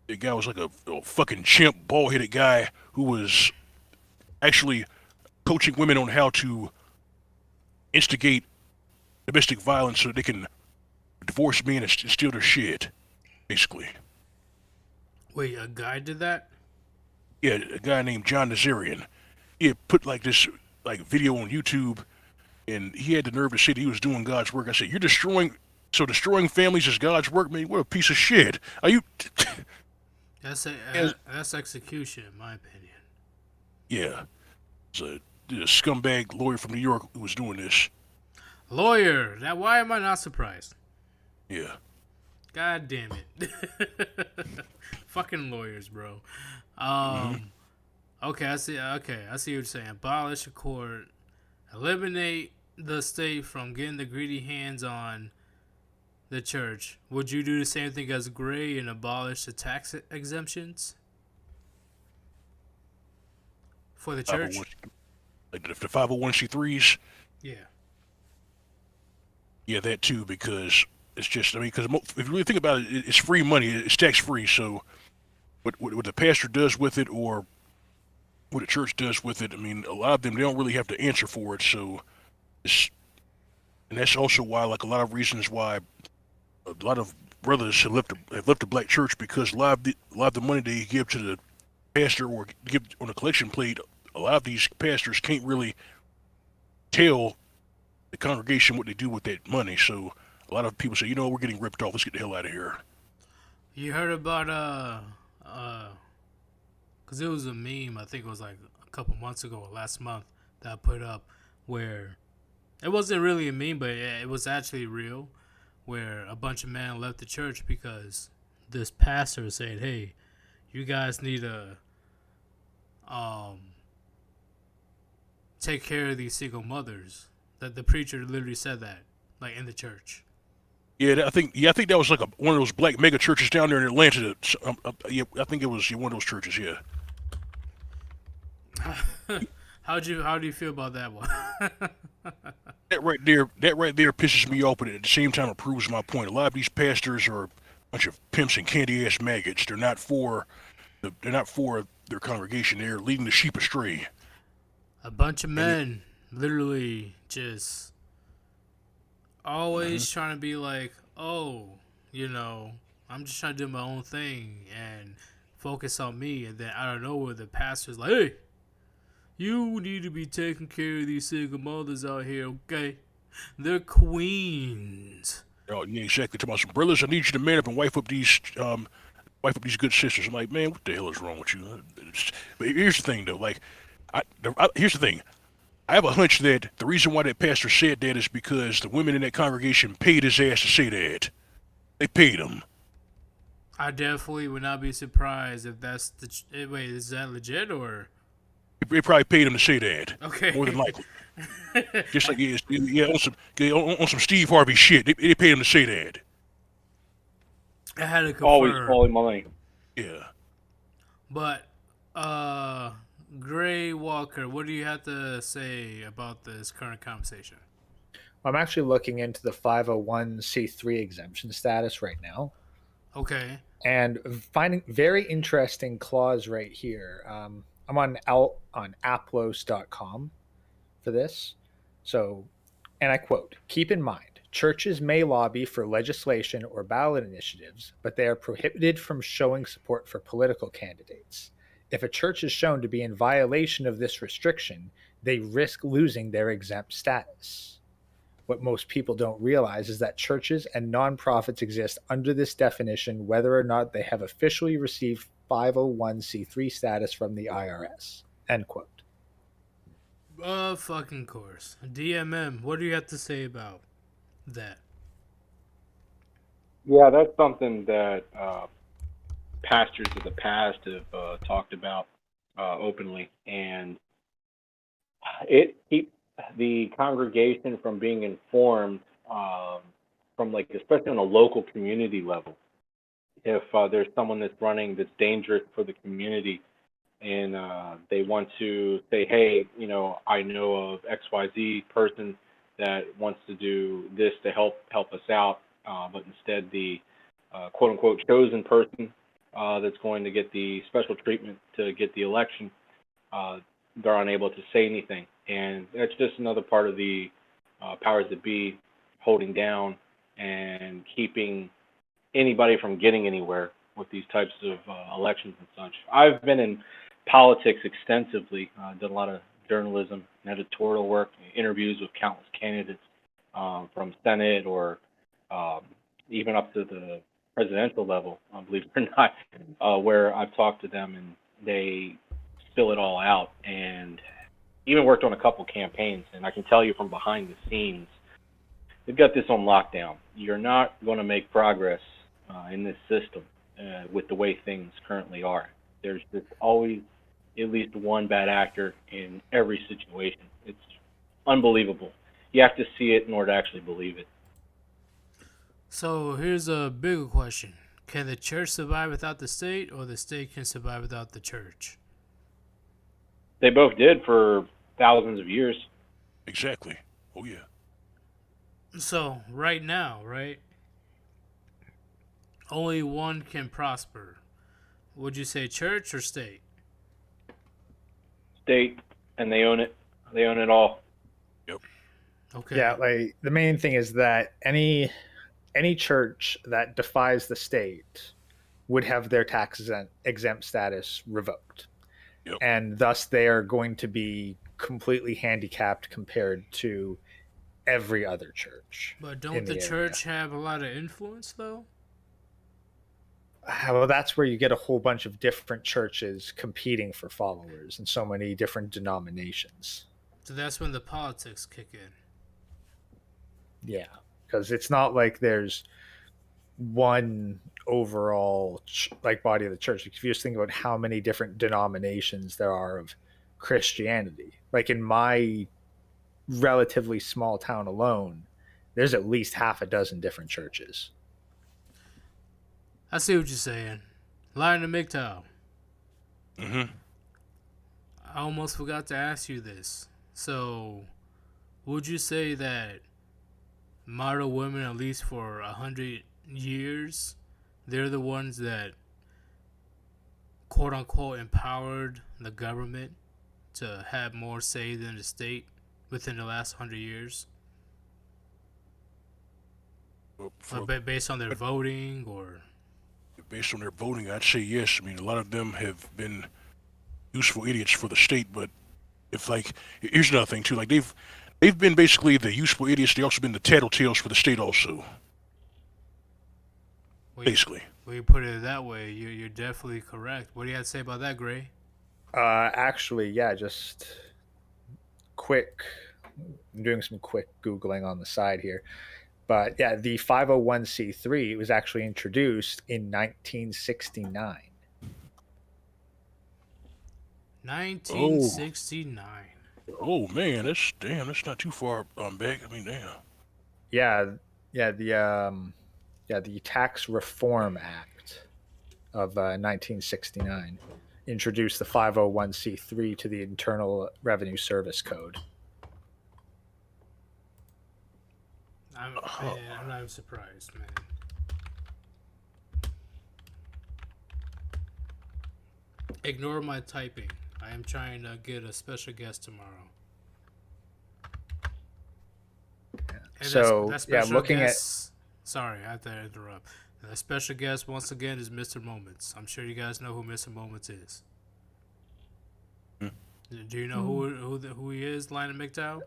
Speaker 4: The guy was like a fucking chimp, bald-headed guy who was actually coaching women on how to instigate domestic violence so they can divorce men and steal their shit, basically.
Speaker 1: Wait, a guy did that?
Speaker 4: Yeah, a guy named John Nazarian. He had put like this video on YouTube, and he had the nerve to say that he was doing God's work. I said, "You're destroying families is God's work, man? What a piece of shit! Are you?"
Speaker 1: That's execution, in my opinion.
Speaker 4: Yeah, it's a scumbag lawyer from New York who was doing this.
Speaker 1: Lawyer. Now, why am I not surprised?
Speaker 4: Yeah.
Speaker 1: God damn it. Fucking lawyers, bro. Okay, I see what you're saying. Abolish the court. Eliminate the state from getting the greedy hands on the church. Would you do the same thing as Gray and abolish the tax exemptions for the church?
Speaker 4: Like the 501c3s?
Speaker 1: Yeah.
Speaker 4: Yeah, that too, because it's just, I mean, because if you really think about it, it's free money, it's tax-free, so what the pastor does with it or what the church does with it, I mean, a lot of them, they don't really have to answer for it, so and that's also why, like, a lot of reasons why a lot of brothers have left the black church, because a lot of the money they give to the pastor or give on a collection plate, a lot of these pastors can't really tell the congregation what they do with that money. So a lot of people say, we're getting ripped off. Let's get the hell out of here.
Speaker 1: You heard about because it was a meme. I think it was like a couple months ago or last month that I put up where it wasn't really a meme, but it was actually real. Where a bunch of men left the church because this pastor said, "Hey, you guys need to take care of these single mothers." That the preacher literally said that, like in the church.
Speaker 4: Yeah, I think that was like one of those black mega churches down there in Atlanta. Yeah, I think it was one of those churches. Yeah.
Speaker 1: How do you feel about that one?
Speaker 4: That right there pisses me off, but at the same time it proves my point. A lot of these pastors are a bunch of pimps and candy ass maggots. They're not for their congregation. They're leading the sheep astray.
Speaker 1: A bunch of men literally just always trying to be like, oh, I'm just trying to do my own thing and focus on me. And then out of nowhere, the pastor's like, hey, you need to be taking care of these single mothers out here, okay? They're queens.
Speaker 4: Oh, yeah, exactly. Talking about some brothers, I need you to man up and wife up these good sisters. I'm like, man, what the hell is wrong with you? But here's the thing, though. Like, here's the thing. I have a hunch that the reason why that pastor said that is because the women in that congregation paid his ass to say that. They paid him.
Speaker 1: I definitely would not be surprised if that's the... Wait, is that legit or...
Speaker 4: They probably paid him to say that.
Speaker 1: Okay.
Speaker 4: More than likely. Just like on some Steve Harvey shit. They paid him to say that.
Speaker 1: I had to confirm.
Speaker 3: Always calling money.
Speaker 4: Yeah.
Speaker 1: But, Gray Walker, what do you have to say about this current conversation?
Speaker 2: I'm actually looking into the 501c3 exemption status right now.
Speaker 1: Okay.
Speaker 2: And finding very interesting clause right here. I'm on applos.com for this. So, and I quote, keep in mind, churches may lobby for legislation or ballot initiatives, but they are prohibited from showing support for political candidates. If a church is shown to be in violation of this restriction, they risk losing their exempt status. What most people don't realize is that churches and nonprofits exist under this definition whether or not they have officially received 501c3 status from the IRS. End quote.
Speaker 1: Fucking course. DMM, what do you have to say about that?
Speaker 3: Yeah, that's something that pastors of the past have talked about openly, and it keeps the congregation from being informed from, like, especially on a local community level. If there's someone that's running that's dangerous for the community, and they want to say, hey, I know of XYZ person that wants to do this to help us out, but instead the quote unquote chosen person that's going to get the special treatment to get the election, they're unable to say anything. And that's just another part of the powers that be holding down and keeping anybody from getting anywhere with these types of elections and such. I've been in politics extensively, done a lot of journalism and editorial work, interviews with countless candidates from Senate or even up to the presidential level, believe it or not, where I've talked to them and they spill it all out, and even worked on a couple campaigns. And I can tell you from behind the scenes, they've got this on lockdown. You're not going to make progress in this system with the way things currently are. There's just always at least one bad actor in every situation. It's unbelievable. You have to see it in order to actually believe it.
Speaker 1: So here's a bigger question. Can the church survive without the state, or the state can survive without the church?
Speaker 3: They both did for thousands of years.
Speaker 4: Exactly. Oh, yeah.
Speaker 1: So right now, right, only one can prosper. Would you say church or state?
Speaker 3: State, and they own it. They own it all.
Speaker 4: Yep.
Speaker 1: Okay.
Speaker 2: Yeah, like the main thing is that any church that defies the state would have their tax exempt status revoked.
Speaker 4: Yep.
Speaker 2: And thus they are going to be completely handicapped compared to every other church.
Speaker 1: But don't the church have a lot of influence, though?
Speaker 2: Well, that's where you get a whole bunch of different churches competing for followers and so many different denominations.
Speaker 1: So that's when the politics kick in.
Speaker 2: Yeah, because it's not like there's one overall body of the church. If you just think about how many different denominations there are of Christianity, like in my relatively small town alone, there's at least half a dozen different churches.
Speaker 1: I see what you're saying. Lion and MGTOW.
Speaker 4: Mm-hmm.
Speaker 1: I almost forgot to ask you this. So, would you say that model women, at least for 100 years, they're the ones that, quote unquote, empowered the government to have more say than the state within the last 100 years? Based on their voting, or?
Speaker 4: Based on their voting, I'd say yes. I mean, a lot of them have been useful idiots for the state, but if, like, here's another thing too, like they've been basically the useful idiots, they also been the tattletales for the state also. Basically.
Speaker 1: When you put it that way, you're definitely correct. What do you have to say about that, Gray?
Speaker 2: Actually, yeah, just quick, I'm doing some quick Googling on the side here. But yeah, the 501c3 was actually introduced in 1969.
Speaker 1: 1969.
Speaker 4: Oh man, that's not too far back. I mean, damn.
Speaker 2: The Tax Reform Act of 1969 introduced the 501c3 to the Internal Revenue Service Code.
Speaker 1: I'm not even surprised, man. Ignore my typing. I am trying to get a special guest tomorrow. And
Speaker 2: So, looking
Speaker 1: guest, sorry, I have to interrupt. And the special guest, once again, is Mr. Moments. I'm sure you guys know who Mr. Moments is. Do you know who he is, Lion and MGTOW?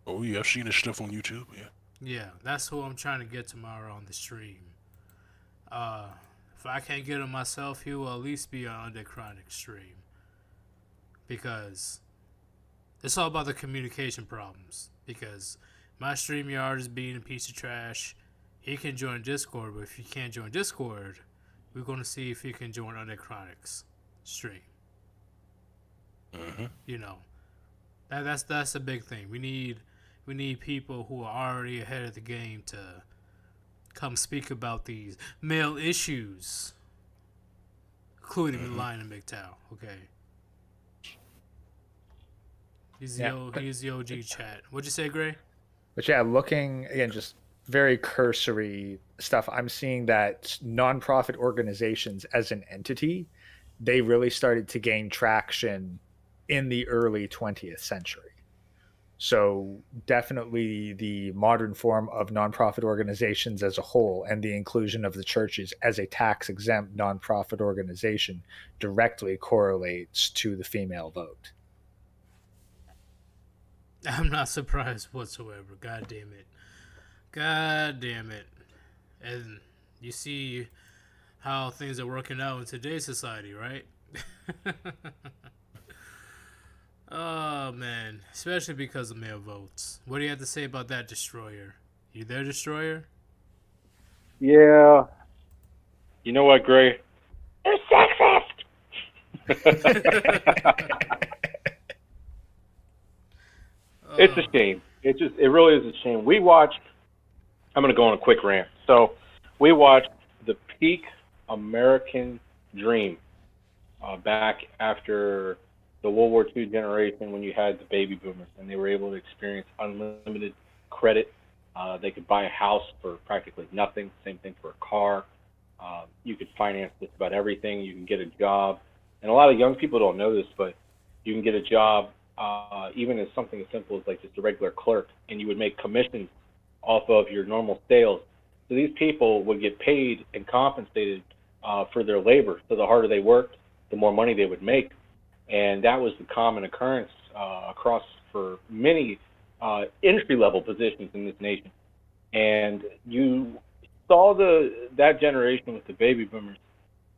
Speaker 4: Oh yeah, I've seen his stuff on YouTube.
Speaker 1: Yeah, that's who I'm trying to get tomorrow on the stream. If I can't get him myself, he will at least be on the Chronic stream, because it's all about the communication problems. Because my StreamYard is being a piece of trash. He can join Discord, but if he can't join Discord, we're going to see if he can join Under Chronic's stream.
Speaker 4: Mm-hmm.
Speaker 1: You know, that's a big thing. We need people who are already ahead of the game to come speak about these male issues, including the Lion and MGTOW. Okay. He's the OG chat. What'd you say, Gray?
Speaker 2: But yeah, looking again, just very cursory stuff. I'm seeing that nonprofit organizations as an entity, they really started to gain traction in the early 20th century. So definitely the modern form of nonprofit organizations as a whole, and the inclusion of the churches as a tax-exempt nonprofit organization, directly correlates to the female vote.
Speaker 1: I'm not surprised whatsoever. God damn it. God damn it. And you see how things are working out in today's society, right? Oh, man. Especially because of male votes. What do you have to say about that, Destroyer? You there, Destroyer?
Speaker 3: Yeah. You know what, Gray? You're sexist! It's a shame. It really is a shame. We watched, I'm going to go on a quick rant. So we watched the peak American dream back after the World War II generation, when you had the baby boomers and they were able to experience unlimited credit. They could buy a house for practically nothing. Same thing for a car. You could finance just about everything. You can get a job. And a lot of young people don't know this, but you can get a job even as something as simple as like just a regular clerk, and you would make commissions off of your normal sales. So these people would get paid and compensated for their labor. So the harder they worked, the more money they would make. and that was the common occurrence across for many entry-level positions in this nation. And you saw that generation with the baby boomers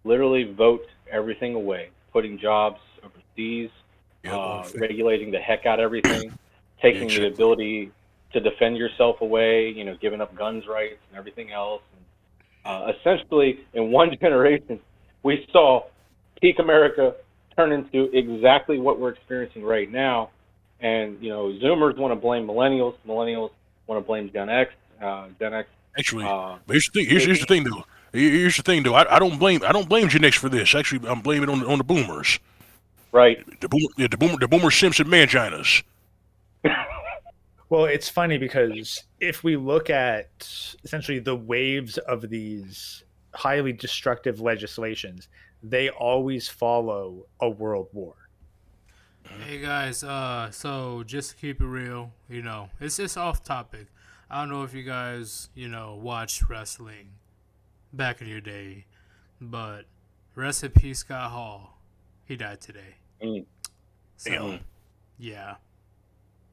Speaker 3: literally vote everything away, putting jobs overseas, regulating the heck out of everything, taking the ability to defend yourself away, giving up guns rights and everything else. And, essentially, in one generation, we saw peak America turn into exactly what we're experiencing right now. And, Zoomers want to blame millennials. Millennials want to blame Gen X.
Speaker 4: Actually, but here's the thing though. Here's the thing though. I don't blame Gen X for this. Actually, I'm blaming it on the boomers.
Speaker 3: Right.
Speaker 4: The boomer Simpson manginas.
Speaker 2: Well, it's funny because if we look at essentially the waves of these highly destructive legislations, they always follow a world war.
Speaker 1: Hey guys, so just to keep it real, it's just off topic. I don't know if you guys, watched wrestling back in your day, but rest in peace, Scott Hall. He died today. So, yeah.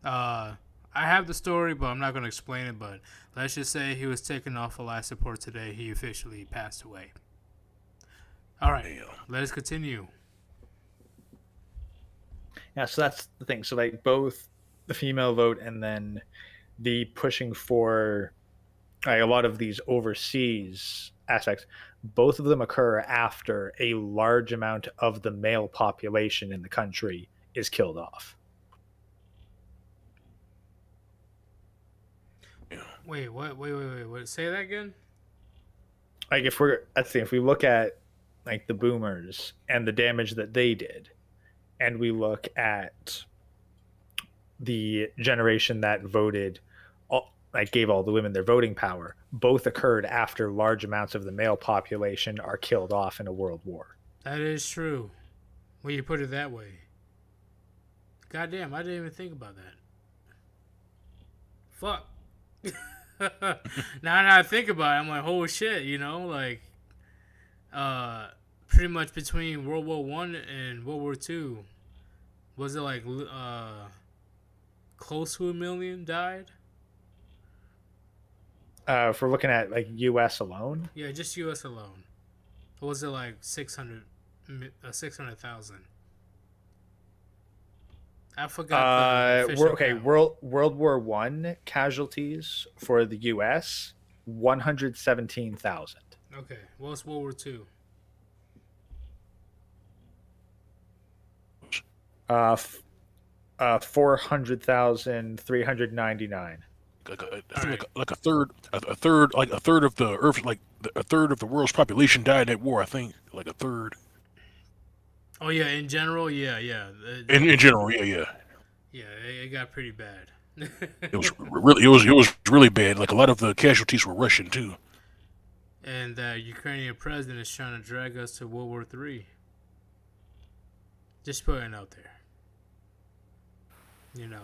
Speaker 1: I have the story, but I'm not going to explain it, but let's just say he was taken off of life support today. He officially passed away. All right, let us continue.
Speaker 2: Yeah, so that's the thing. So, like, both the female vote and then the pushing for a lot of these overseas aspects, both of them occur after a large amount of the male population in the country is killed off.
Speaker 1: Wait, what? Wait. Say that again?
Speaker 2: Like, if we look at like the boomers and the damage that they did, and we look at the generation that voted, gave all the women their voting power, both occurred after large amounts of the male population are killed off in a world war.
Speaker 1: That is true. When you put it that way. Goddamn, I didn't even think about that. Fuck. now I think about it, I'm like, oh shit, pretty much between World War One and World War Two, was it like close to 1 million died?
Speaker 2: If we're looking at like U.S. alone,
Speaker 1: yeah, just U.S. alone, or was it like 600,000? I forgot.
Speaker 2: World War One casualties for the U.S. 117,000.
Speaker 1: Okay, what's World War Two?
Speaker 2: 400,399.
Speaker 4: Like a third of the Earth, like a third of the world's population died in that war. I think like a third.
Speaker 1: Oh yeah, in general, yeah.
Speaker 4: In general, yeah.
Speaker 1: Yeah, it got pretty bad.
Speaker 4: It was really bad. Like a lot of the casualties were Russian too.
Speaker 1: And the Ukrainian president is trying to drag us to World War III. Just putting it out there.
Speaker 4: Yeah.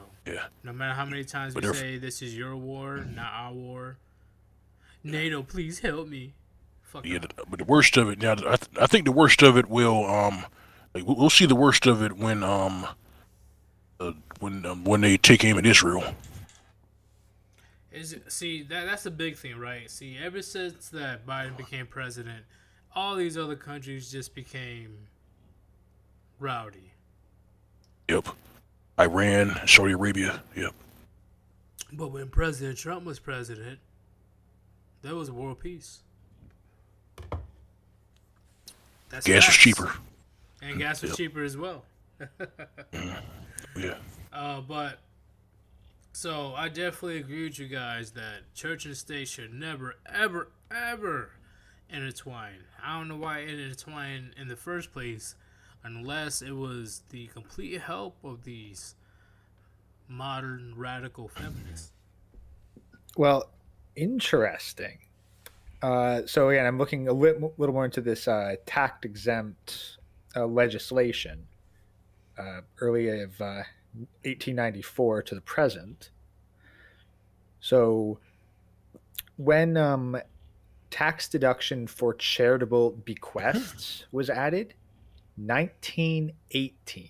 Speaker 1: No matter how many times we say this is your war, not our war. NATO, please help me. Fuck
Speaker 4: but the worst of it now. I think the worst of it will we'll see the worst of it when they take aim at Israel.
Speaker 1: That's the big thing, right? See, ever since that Biden became president, all these other countries just became rowdy.
Speaker 4: Yep. Iran, Saudi Arabia, yep.
Speaker 1: But when President Trump was president, there was world peace.
Speaker 4: Gas was cheaper.
Speaker 1: And gas was cheaper as well.
Speaker 4: Yeah.
Speaker 1: But so I definitely agree with you guys that church and state should never, ever, ever intertwine. I don't know why it intertwined in the first place, unless it was the complete help of these modern radical feminists.
Speaker 2: Well, interesting. So again, I'm looking a little more into this tax-exempt legislation, early of 1894 to the present. So when tax deduction for charitable bequests was added, 1918.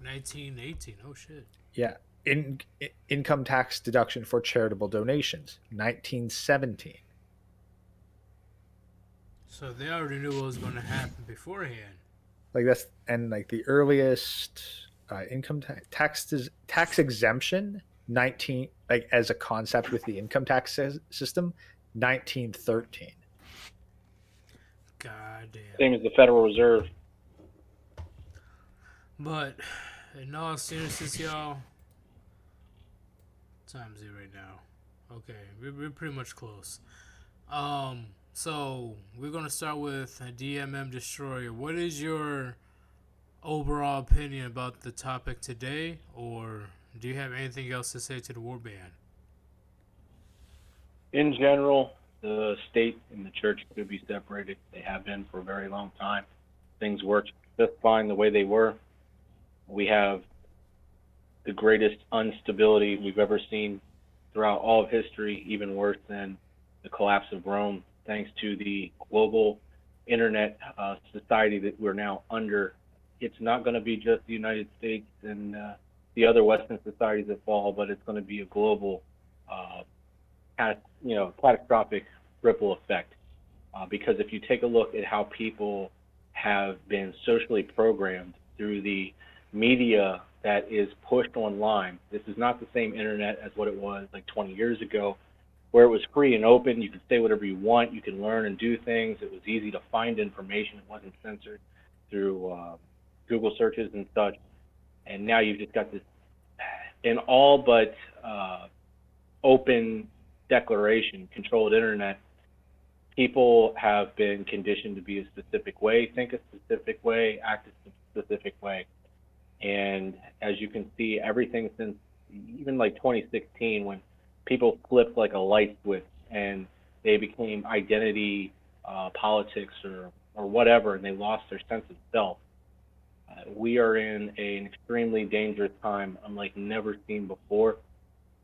Speaker 1: 1918. Oh shit.
Speaker 2: Yeah. Income tax deduction for charitable donations, 1917.
Speaker 1: So they already knew what was going to happen beforehand.
Speaker 2: Like that's and like the earliest income tax exemption 19 like as a concept with the income tax system 1913.
Speaker 1: God damn.
Speaker 3: Same as the Federal Reserve.
Speaker 1: But in all seriousness, y'all, time's it right now. Okay, we're pretty much close. So we're gonna start with a DMM Destroyer. What is your overall opinion about the topic today, or do you have anything else to say to the Warband?
Speaker 3: In general, the state and the church could be separated. They have been for a very long time. Things worked just fine the way they were. We have the greatest instability we've ever seen throughout all of history, even worse than the collapse of Rome, thanks to the global internet society that we're now under. It's not going to be just the United States and the other Western societies that fall, but it's going to be a global, catastrophic ripple effect. Because if you take a look at how people have been socially programmed through the media that is pushed online, this is not the same internet as what it was like 20 years ago, where it was free and open. You could say whatever you want. You can learn and do things. It was easy to find information. It wasn't censored through Google searches and such. And now you've just got this an all but open declaration, controlled internet. People have been conditioned to be a specific way, think a specific way, act a specific way. And as you can see, everything since even like 2016, when people flipped like a light switch and they became identity politics or whatever, and they lost their sense of self. We are in an extremely dangerous time, unlike never seen before.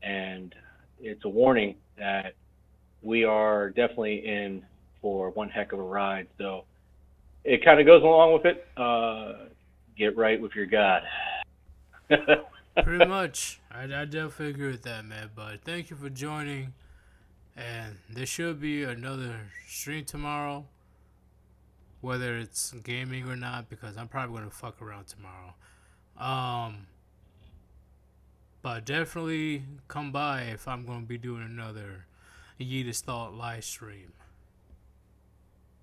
Speaker 3: And it's a warning that we are definitely in for one heck of a ride. So it kind of goes along with it. Get right with your God.
Speaker 1: Pretty much. I definitely agree with that, man. But thank you for joining. And there should be another stream tomorrow, whether it's gaming or not, because I'm probably going to fuck around tomorrow. But definitely come by if I'm going to be doing another Yeetus Thought live stream.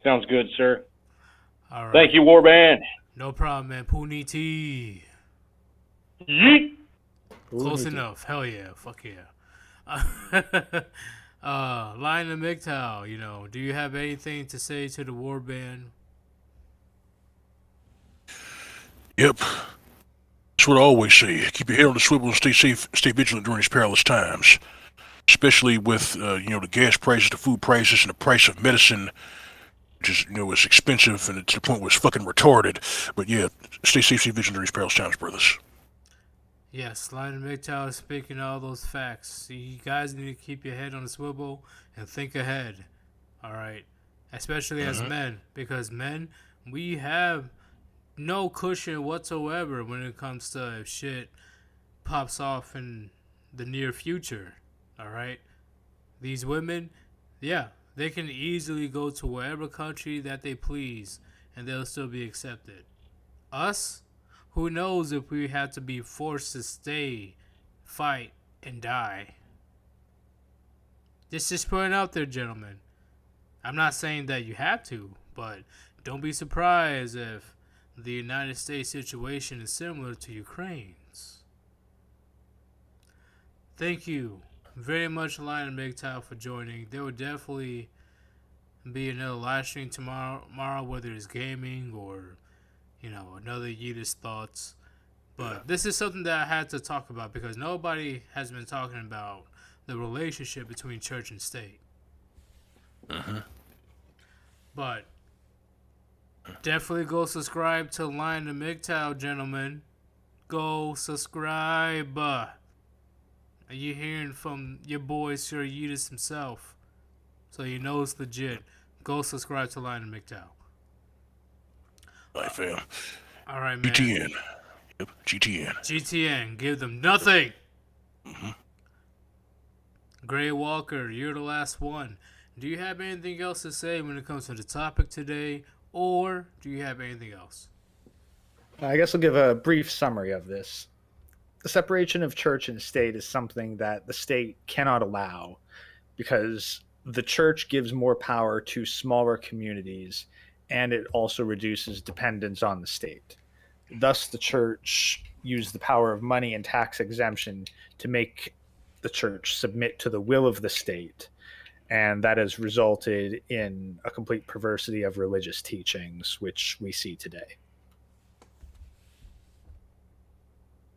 Speaker 3: Sounds good, sir.
Speaker 1: All right.
Speaker 3: Thank you, Warband.
Speaker 1: No problem, man. Puniti.
Speaker 3: Yeet.
Speaker 1: Close enough. Hell yeah. Fuck yeah. Lion and MGTOW, do you have anything to say to the Warband?
Speaker 4: Yep. That's what I always say. Keep your head on the swivel and stay safe, stay vigilant during these perilous times. Especially with, the gas prices, the food prices, and the price of medicine, which is, it's expensive and to the point where it's fucking retarded. But yeah, stay safe, stay vigilant during these perilous times, brothers.
Speaker 1: Yes, Lion and MGTOW is speaking all those facts. You guys need to keep your head on the swivel and think ahead. All right? Especially as men, because men, we have no cushion whatsoever when it comes to if shit pops off in the near future. All right? These women, yeah, they can easily go to wherever country that they please and they'll still be accepted. Us, who knows if we have to be forced to stay, fight, and die. Just putting out there, gentlemen. I'm not saying that you have to, but don't be surprised if the United States situation is similar to Ukraine's. Thank you very much, Lion and MGTOW, for joining. There will definitely be another live stream tomorrow, whether it's gaming or, another Yeetus Thoughts. But this is something that I had to talk about because nobody has been talking about the relationship between church and state. But definitely go subscribe to Lion and MGTOW, gentlemen. Go subscribe. Are you hearing from your boy, Sir Yeetus himself? So you know it's legit. Go subscribe to Lion and MGTOW.
Speaker 4: All right, fam.
Speaker 1: All right, man.
Speaker 4: BTN. GTN.
Speaker 1: GTN, give them nothing. Gray Walker, you're the last one. Do you have anything else to say when it comes to the topic today, or do you have anything else?
Speaker 2: I guess I'll give a brief summary of this. The separation of church and state is something that the state cannot allow because the church gives more power to smaller communities and it also reduces dependence on the state. Thus, the church used the power of money and tax exemption to make the church submit to the will of the state, and that has resulted in a complete perversity of religious teachings, which we see today.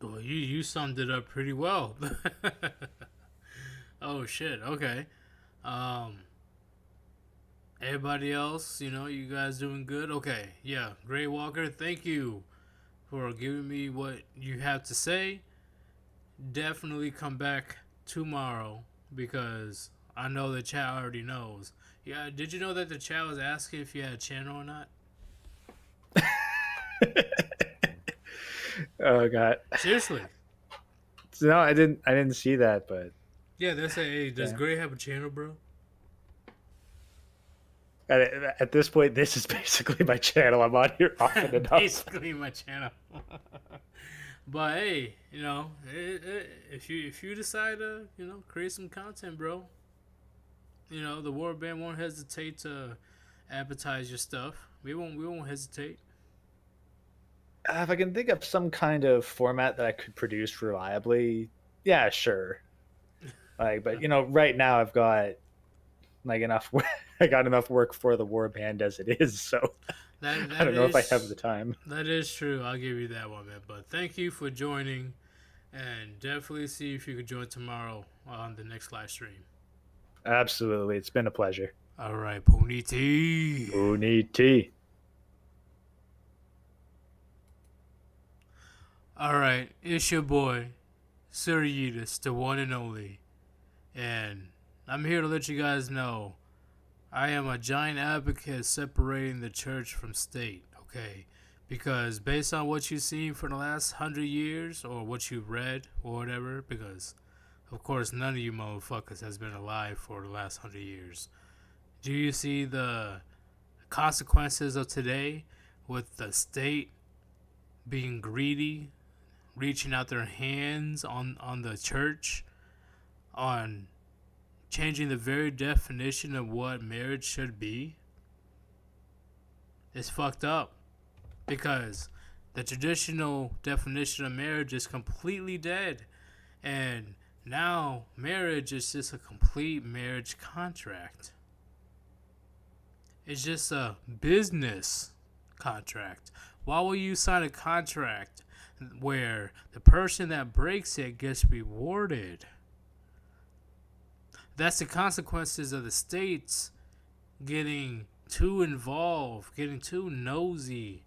Speaker 1: Well, you summed it up pretty well. Oh shit. Okay. Everybody else, you guys doing good? Okay. Yeah. Gray Walker, thank you for giving me what you have to say. Definitely come back tomorrow because I know the chat already knows. Yeah. Did you know that the chat was asking if you had a channel or not?
Speaker 2: Oh god.
Speaker 1: Seriously.
Speaker 2: No, I didn't see that, but
Speaker 1: Yeah, they say, hey, does Gray have a channel, bro?
Speaker 2: at this point, this is basically my channel. I'm on here often enough.
Speaker 1: Basically my channel. But hey, if you decide to, create some content, bro, the Warband won't hesitate to advertise your stuff. We won't hesitate.
Speaker 2: If I can think of some kind of format that I could produce reliably, yeah, sure. But right now I've got enough. I got enough work for the Warband as it is, so
Speaker 1: that
Speaker 2: I don't know if I have the time.
Speaker 1: That is true. I'll give you that one, man. But thank you for joining, and definitely see if you could join tomorrow on the next live stream.
Speaker 2: Absolutely, it's been a pleasure.
Speaker 1: All right, Puniti.
Speaker 2: Puniti.
Speaker 1: All right, it's your boy, Sir Yeetus, the one and only, and I'm here to let you guys know I am a giant advocate separating the church from state, okay? Because based on what you've seen for the last 100 years, or what you've read, or whatever, because, of course, none of you motherfuckers has been alive for the last 100 years. Do you see the consequences of today with the state being greedy, reaching out their hands on the church, on changing the very definition of what marriage should be? It's fucked up because the traditional definition of marriage is completely dead, and now marriage is just a complete marriage contract. It's just a business contract. Why will you sign a contract where the person that breaks it gets rewarded? That's the consequences of the states getting too involved, getting too nosy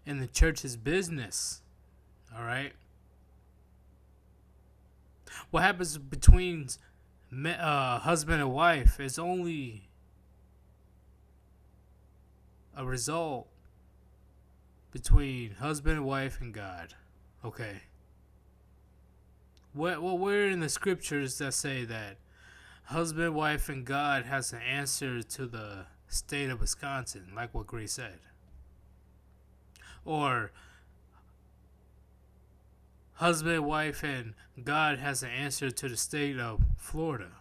Speaker 1: in the church's business. All right? What happens between husband and wife is only a result between husband and wife and God. Okay? Where in the scriptures that say that husband, wife, and God has an answer to the state of Wisconsin, like what Grace said? Or husband, wife, and God has an answer to the state of Florida?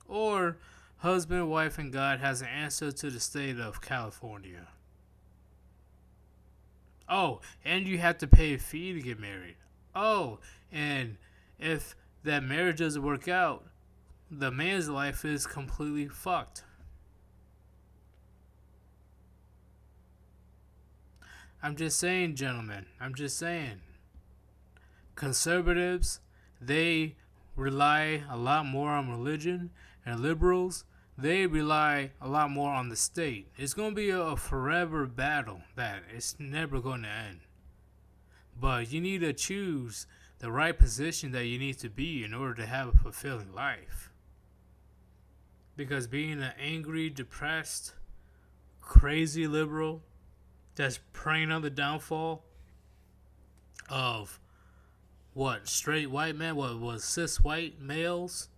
Speaker 1: Or husband, wife, and God has an answer to the state of California? Oh, and you have to pay a fee to get married. Oh, and if that marriage doesn't work out, the man's life is completely fucked. I'm just saying, gentlemen. I'm just saying. Conservatives, they rely a lot more on religion, and liberals, they rely a lot more on the state. It's going to be a forever battle that it's never going to end. But you need to choose the right position that you need to be in order to have a fulfilling life. Because being an angry, depressed, crazy liberal that's preying on the downfall of what straight white men, what was cis white males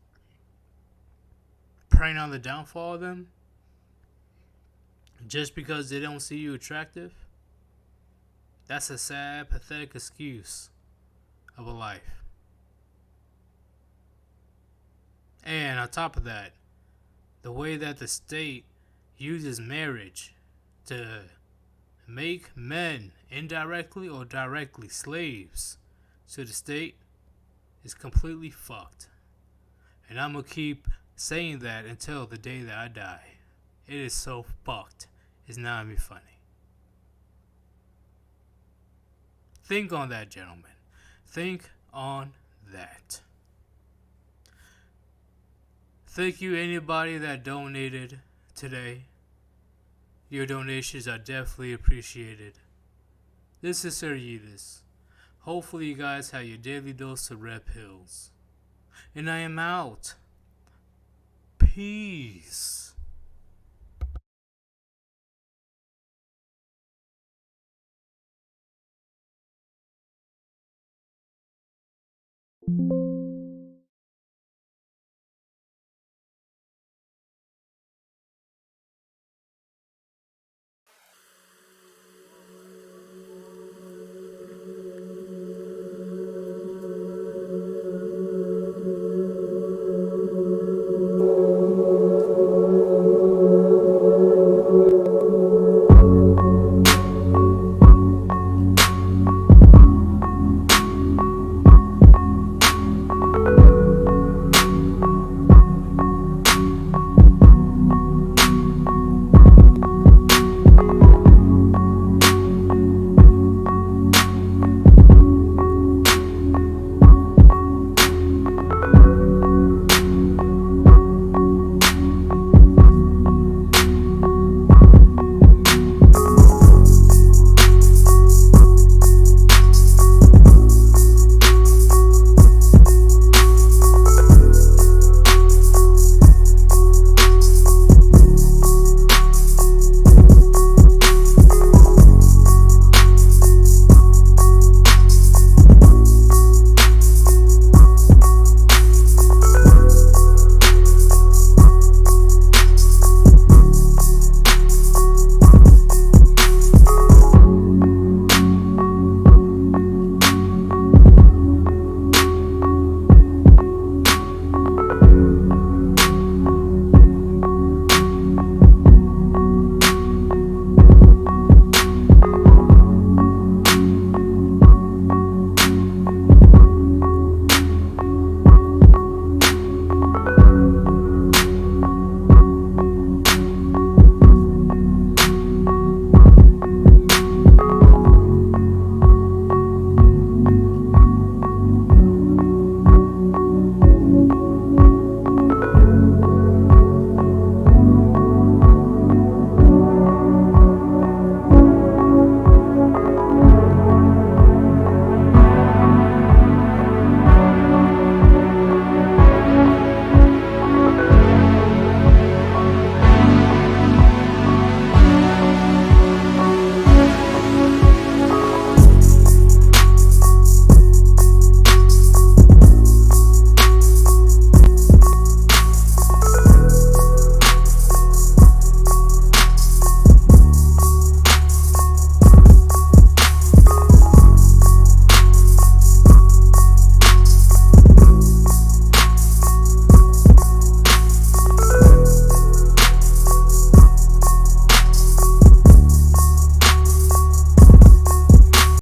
Speaker 1: preying on the downfall of them just because they don't see you attractive. That's a sad, pathetic excuse of a life. And on top of that, the way that the state uses marriage to make men indirectly or directly slaves to the state is completely fucked. And I'm gonna keep saying that until the day that I die. It is so fucked. It's not even funny. Think on that, gentlemen. Think on that. Thank you, anybody that donated today. Your donations are definitely appreciated. This is Sir Yeetus. Hopefully you guys have your daily dose of red pills. And I am out. Peace.
Speaker 5: Thank you.